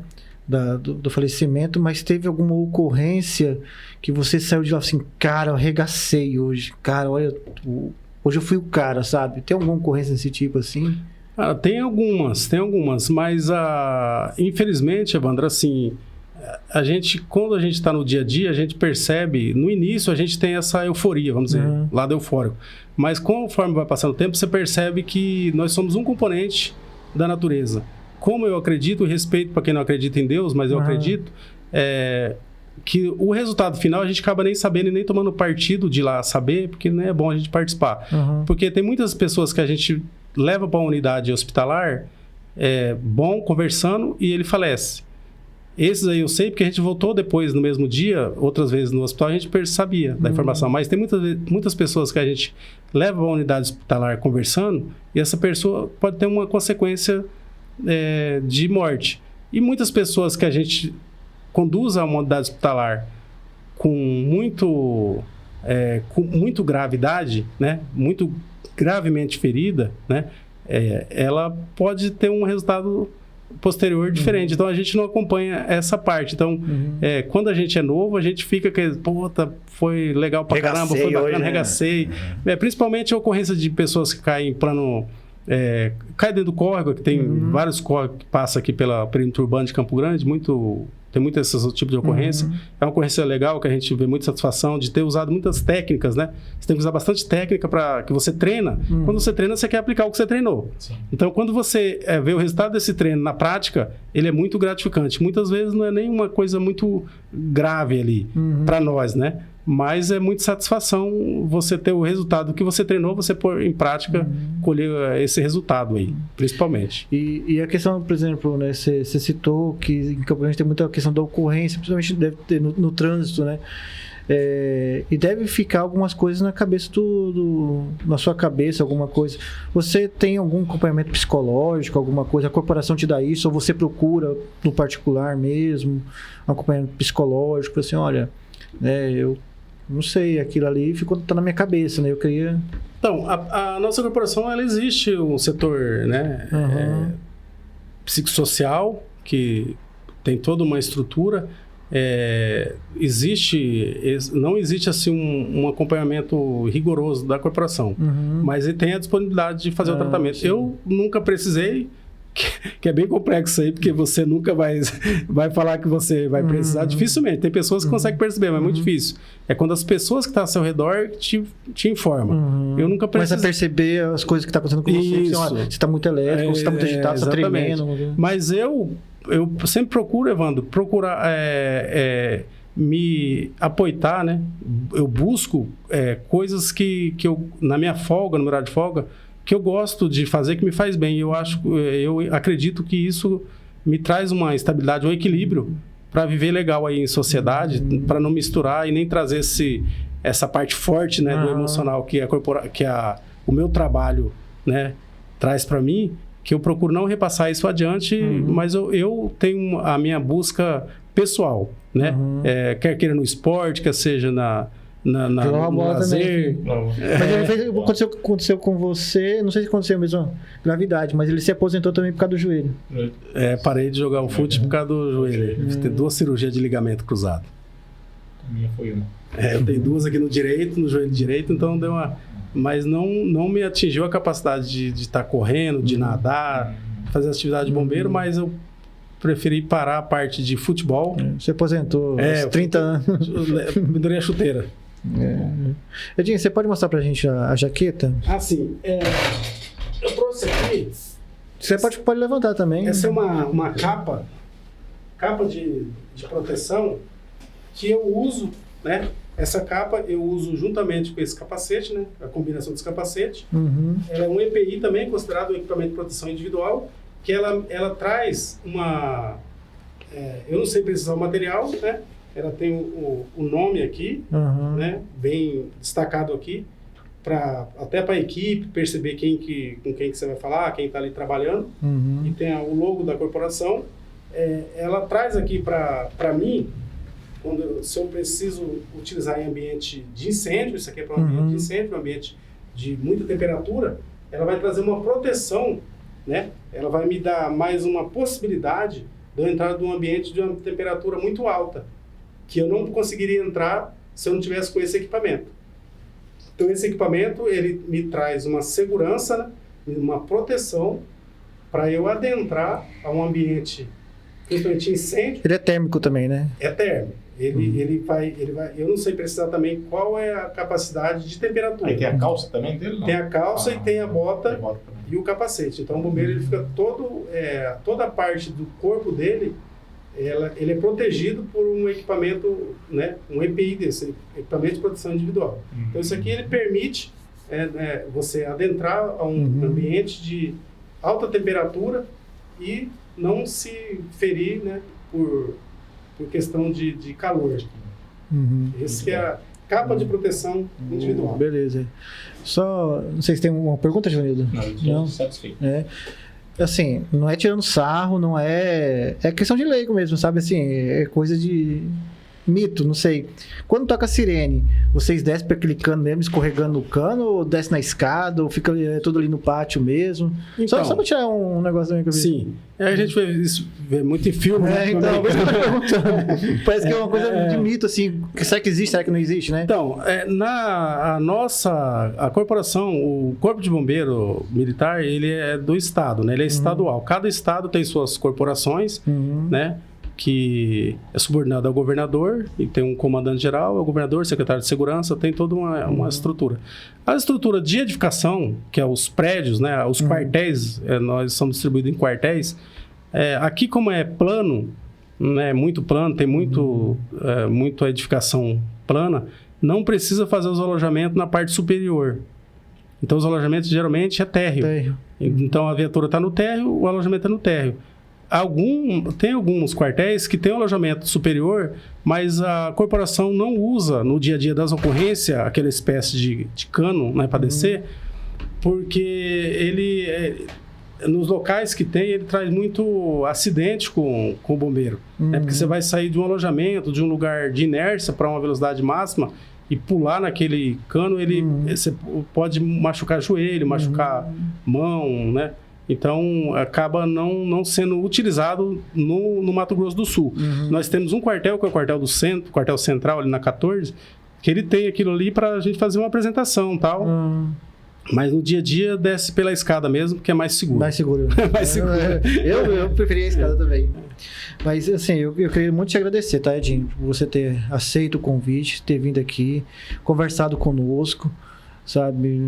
Do falecimento, mas teve alguma ocorrência que você saiu de lá assim, cara, eu arregacei hoje, cara, olha, hoje eu fui o cara, sabe? Tem alguma ocorrência desse tipo assim? Tem algumas, mas infelizmente, Evandro, assim, quando a gente está no dia a dia, a gente percebe, no início a gente tem essa euforia, vamos dizer, lado eufórico, mas conforme vai passando o tempo, você percebe que nós somos um componente da natureza. Como eu acredito, e respeito para quem não acredita em Deus, mas eu acredito, que o resultado final a gente acaba nem sabendo e nem tomando partido de lá saber, porque não é bom a gente participar. Porque tem muitas pessoas que a gente leva para uma unidade hospitalar, bom, conversando, e ele falece. Esses aí eu sei, porque a gente voltou depois, no mesmo dia, outras vezes no hospital, a gente sabia da informação. Mas tem muitas pessoas que a gente leva para uma unidade hospitalar conversando, e essa pessoa pode ter uma consequência de morte. E muitas pessoas que a gente conduz a uma unidade hospitalar com muito gravidade, né? Muito gravemente ferida, né? Ela pode ter um resultado posterior diferente. Então a gente não acompanha essa parte. Então, quando a gente é novo, a gente fica foi legal pra caramba, foi bacana, arregacei. Principalmente a ocorrência de pessoas que caem em plano. Cai dentro do córrego, que tem vários córregos que passam aqui pela perímetro urbano de Campo Grande, tem muito esse tipo de ocorrência. É uma ocorrência legal, que a gente vê muita satisfação de ter usado muitas técnicas, né? Você tem que usar bastante técnica para que você treina. Quando você treina, você quer aplicar o que você treinou. Sim. Então, quando você vê o resultado desse treino na prática, ele é muito gratificante. Muitas vezes não é nem uma coisa muito grave ali para nós, né? Mas é muita satisfação você ter o resultado que você treinou, você pôr em prática, colher esse resultado aí, principalmente. E a questão, por exemplo, né, você citou que em Campo Grande tem muita questão da ocorrência, principalmente deve ter no trânsito, né? E deve ficar algumas coisas na cabeça na sua cabeça, alguma coisa. Você tem algum acompanhamento psicológico, alguma coisa? A corporação te dá isso? Ou você procura no particular mesmo um acompanhamento psicológico? Assim, olha, eu não sei, aquilo ali tá na minha cabeça, né? Eu queria... Então, a nossa corporação, ela existe um setor, né? Psicossocial, que tem toda uma estrutura. Não existe assim um acompanhamento rigoroso da corporação, mas ele tem a disponibilidade de fazer o tratamento. Sim. Eu nunca precisei, que é bem complexo aí, porque você nunca vai falar que você vai precisar, dificilmente. Tem pessoas que conseguem perceber, mas é muito difícil. É quando as pessoas que estão ao seu redor te informam. Eu nunca precisei. Mas é perceber as coisas que estão acontecendo com você. Você está muito elétrico, você está muito agitado, você está tremendo. Mas eu sempre procuro, Evandro, me apoiar, né? Eu busco coisas que eu, na minha folga, no meu horário de folga, que eu gosto de fazer, que me faz bem. Eu acredito que isso me traz uma estabilidade, um equilíbrio para viver legal aí em sociedade, para não misturar e nem trazer essa parte forte, né, do emocional que o meu trabalho, né, traz para mim, que eu procuro não repassar isso adiante, mas eu tenho a minha busca pessoal, né? Quer queira no esporte, quer seja Jogava no bola lazer. Não. Mas ele aconteceu com você, não sei se aconteceu a mesma gravidade, mas ele se aposentou também por causa do joelho. Parei de jogar o fute por causa do joelho. Tem 2 cirurgias de ligamento cruzado. A minha foi uma. Eu tenho 2 aqui no direito, no joelho direito, então deu uma... Mas não me atingiu a capacidade de estar correndo, de nadar, fazer atividade de bombeiro, mas eu preferi parar a parte de futebol. Você aposentou aos 30 anos. Me durei a chuteira. Edinho, você pode mostrar pra gente a jaqueta? Ah, sim. Eu trouxe aqui... Você pode levantar também. Essa é uma capa de proteção que eu uso, né? Essa capa eu uso juntamente com esse capacete, né? A combinação desse capacete. Uhum. Ela é um EPI também, considerado um equipamento de proteção individual, que ela traz uma... eu não sei precisar o material, né? Ela tem o nome aqui, né? Bem destacado aqui, até para a equipe perceber com quem que você vai falar, quem está ali trabalhando. E tem o logo da corporação. Ela traz aqui para mim, se eu preciso utilizar em ambiente de incêndio, isso aqui é para um ambiente de incêndio, um ambiente de muita temperatura, ela vai trazer uma proteção, né? Ela vai me dar mais uma possibilidade de eu entrar num ambiente de uma temperatura muito alta, que eu não conseguiria entrar se eu não tivesse com esse equipamento. Então, esse equipamento, ele me traz uma segurança, né? Uma proteção para eu adentrar a um ambiente, principalmente incêndio. Ele é térmico também, né? É térmico. Ele vai, eu não sei precisar também qual é a capacidade de temperatura. Aí tem a calça também dele? Não? Tem a calça e tem a bota Tem bota também. e o capacete. Então, o bombeiro, ele fica toda a parte do corpo dele, ele é protegido por um equipamento, né, um EPI desse, equipamento de proteção individual. Então, isso aqui ele permite você adentrar a um ambiente de alta temperatura e não se ferir, né, por questão de calor. Esse é a capa de proteção individual. Beleza. Só, não sei se tem uma pergunta, Joanildo? Não, satisfeito. Assim, não é tirando sarro, não é... É questão de leigo mesmo, sabe? Assim, é coisa de mito, não sei. Quando toca a sirene, vocês descem para aquele cano mesmo, escorregando no cano, ou desce na escada, ou fica tudo ali no pátio mesmo? Então, só para tirar um negócio da minha cabeça. Sim. A gente vê muito em filme, né? Então, por isso que eu tô perguntando. Parece que é uma coisa de mito, assim. Será que existe, será que não existe, né? Então, a corporação, o Corpo de Bombeiro Militar, ele é do Estado, né? Ele é estadual. Cada estado tem suas corporações, né? Que é subordinado ao governador, e tem um comandante-geral, é o governador, secretário de segurança, tem toda uma estrutura. A estrutura de edificação, que é os prédios, né, os quartéis, nós somos distribuídos em quartéis. Aqui, como é plano, né, muito plano, tem muito edificação plana, não precisa fazer os alojamentos na parte superior. Então, os alojamentos geralmente é térreo. Então, a viatura está no térreo, o alojamento é no térreo. Tem alguns quartéis que tem um alojamento superior, mas a corporação não usa no dia a dia das ocorrências aquela espécie de cano, né, para descer, porque ele, nos locais que tem, ele traz muito acidente com o bombeiro. Né, porque você vai sair de um alojamento, de um lugar de inércia para uma velocidade máxima e pular naquele cano, você pode machucar joelho, machucar mão, né? Então, acaba não sendo utilizado no Mato Grosso do Sul. Nós temos um quartel, que é o quartel do centro, quartel central, ali na 14, que ele tem aquilo ali para a gente fazer uma apresentação e tal. Mas no dia a dia, desce pela escada mesmo, que é mais seguro. Mais seguro. Mais seguro. Eu preferia a escada também. Mas, assim, eu queria muito te agradecer, tá, Edinho? Por você ter aceito o convite, ter vindo aqui, conversado conosco. Sabe,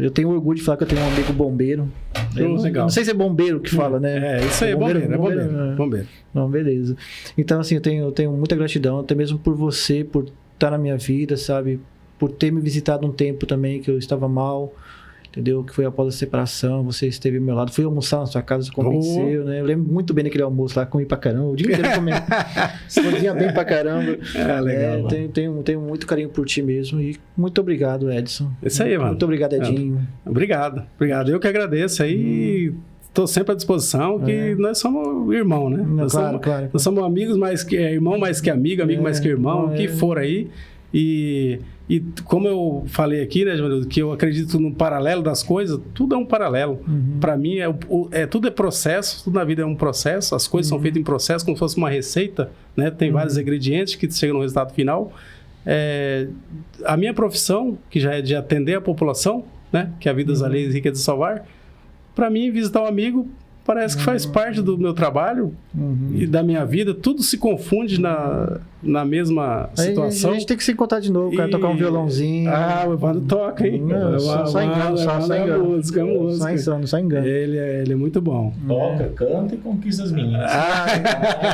eu tenho orgulho de falar que eu tenho um amigo bombeiro. Legal. Não sei se é bombeiro que fala, né? Isso aí, bombeiro. Não, beleza. Então, assim, eu tenho muita gratidão, até mesmo por você, por estar na minha vida, sabe? Por ter me visitado um tempo também que eu estava mal, entendeu? Que foi após a separação, você esteve ao meu lado. Fui almoçar na sua casa, convenceu, né? Eu lembro muito bem daquele almoço lá, comi pra caramba, o dia inteiro comendo. Cozinha bem pra caramba. Legal. Tenho muito carinho por ti mesmo e muito obrigado, Edson. Isso aí, mano. Muito obrigado, Edinho. Obrigado. Eu que agradeço aí. Estou sempre à disposição, que nós somos irmão, né? Claro. Nós somos amigos mais que irmão, mais que amigo mais que irmão, o que for aí. E como eu falei aqui, né, Givanildo, que eu acredito no paralelo das coisas, tudo é um paralelo. Para mim, tudo é processo, tudo na vida é um processo, as coisas são feitas em processo, como se fosse uma receita, né? Tem vários ingredientes que chegam no resultado final. A minha profissão, que já é de atender a população, né? Que é a Vidas Alheias Rica de Salvar, para mim, visitar um amigo parece que faz parte do meu trabalho e da minha vida. Tudo se confunde na mesma situação. A gente tem que se encontrar de novo, cara, tocar um violãozinho. O Evandro toca, hein? Só engano, só engano. Música. Só engano. Ele é muito bom. Toca, canta e conquista as meninas.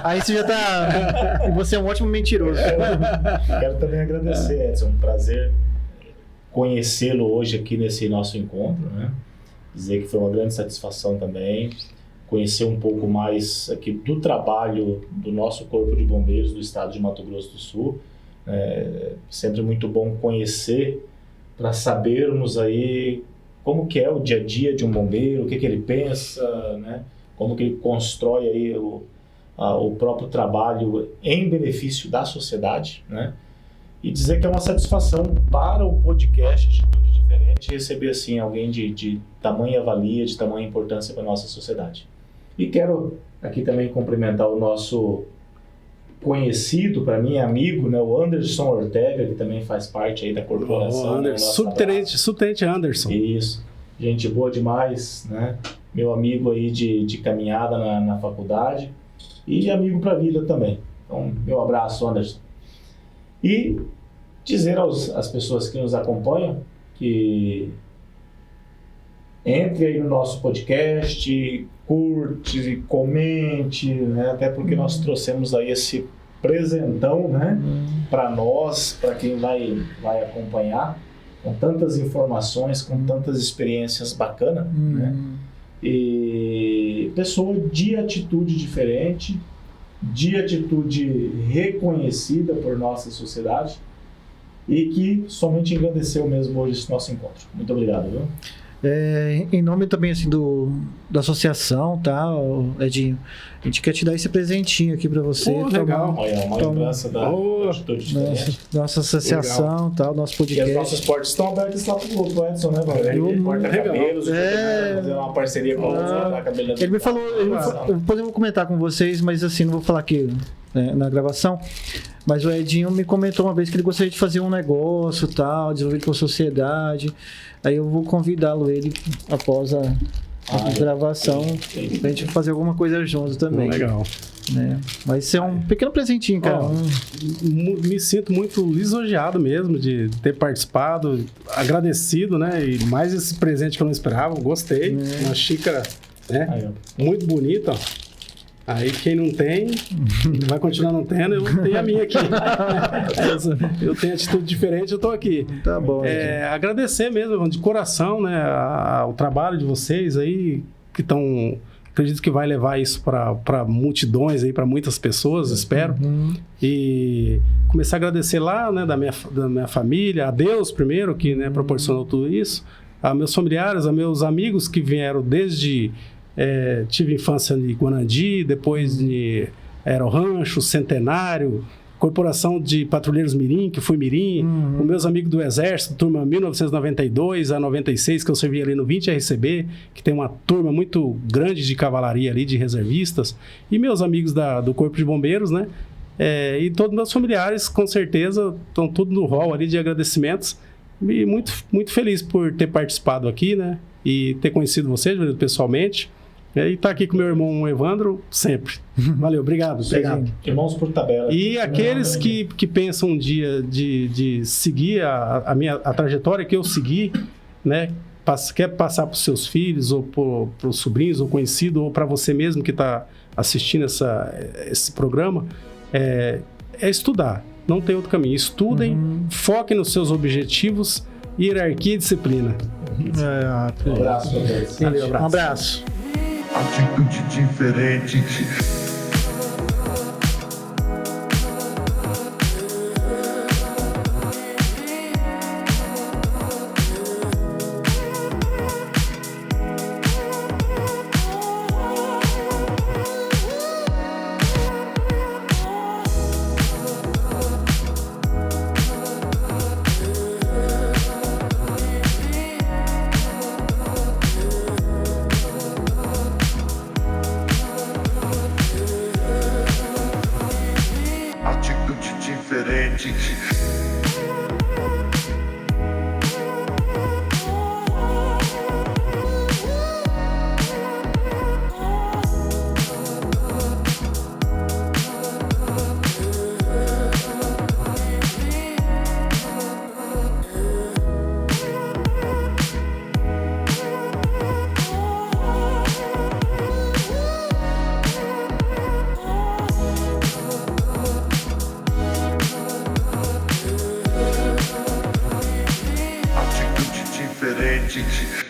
Aí você já tá... Você é um ótimo mentiroso. Quero também agradecer, Edson. Um prazer conhecê-lo hoje aqui nesse nosso encontro, né? Dizer que foi uma grande satisfação também conhecer um pouco mais aqui do trabalho do nosso Corpo de Bombeiros do estado de Mato Grosso do Sul. Sempre muito bom conhecer para sabermos aí como que é o dia a dia de um bombeiro, o que ele pensa, né? Como que ele constrói aí o próprio trabalho em benefício da sociedade, né? E dizer que é uma satisfação para o podcast Atitude Diferente receber assim alguém de tamanha valia, de tamanha importância para a nossa sociedade. E quero aqui também cumprimentar o nosso conhecido, para mim, amigo, né, o Anderson Ortega, que também faz parte aí da corporação. Subtenente Anderson. Isso, gente boa demais, né? Meu amigo aí de caminhada na faculdade e amigo para a vida também. Então, meu abraço, Anderson. E dizer às pessoas que nos acompanham que entre aí no nosso podcast, curte, comente, né? Até porque nós trouxemos aí esse presentão, né? Para nós, para quem vai acompanhar, com tantas informações, com tantas experiências bacanas, né? E pessoa de atitude diferente, de atitude reconhecida por nossa sociedade e que somente engrandeceu mesmo hoje esse nosso encontro. Muito obrigado, viu? Em nome também assim da associação, tá, Edinho, a gente quer te dar esse presentinho aqui para você. Legal. Olha, uma lembrança da atitude diferente. Nossa associação, tá, o nosso podcast. E as nossas portas estão abertas lá pro grupo, Edson, né? Corta cabelos, fazer uma parceria com a cabeleira. Ele me falou, depois eu vou comentar com vocês, mas assim, não vou falar aqui, né, na gravação. Mas o Edinho me comentou uma vez que ele gostaria de fazer um negócio, tal, desenvolvido com a sociedade. Aí eu vou convidá-lo ele após a gravação pra gente fazer alguma coisa juntos também. Legal. Né? Mas isso é um pequeno presentinho, cara. Me sinto muito lisonjeado mesmo de ter participado, agradecido, né? E mais esse presente que eu não esperava, gostei. Uma xícara, né? Muito bonita, ó. Aí quem não tem, vai continuar não tendo, eu tenho a minha aqui. Eu tenho atitude diferente, eu tô aqui. Tá bom. Agradecer mesmo, de coração, né, o trabalho de vocês aí, que estão... Acredito que vai levar isso para multidões aí, para muitas pessoas, espero. E começar a agradecer lá, né, da minha família, a Deus primeiro, que, né, proporcionou tudo isso, a meus familiares, a meus amigos que vieram desde... tive infância em Guanandi, depois de Aero Rancho, Centenário, Corporação de Patrulheiros Mirim, que fui Mirim, os meus amigos do Exército, turma 1992 a 96, que eu servi ali no 20 RCB, que tem uma turma muito grande de cavalaria ali, de reservistas, e meus amigos do Corpo de Bombeiros, né? E todos meus familiares, com certeza, estão tudo no hall ali de agradecimentos, e muito, muito feliz por ter participado aqui, né? E ter conhecido vocês pessoalmente. E tá aqui com meu irmão Evandro sempre. Valeu, obrigado. Irmãos por tabela. E aqueles que pensam um dia de seguir a trajetória que eu segui, né? Quer passar para os seus filhos, ou para os sobrinhos, ou conhecido, ou para você mesmo que está assistindo esse programa, é estudar. Não tem outro caminho. Estudem, foquem nos seus objetivos, hierarquia e disciplina. Um abraço para vocês. Um abraço. Atitude diferente. diferente. Atitude diferente.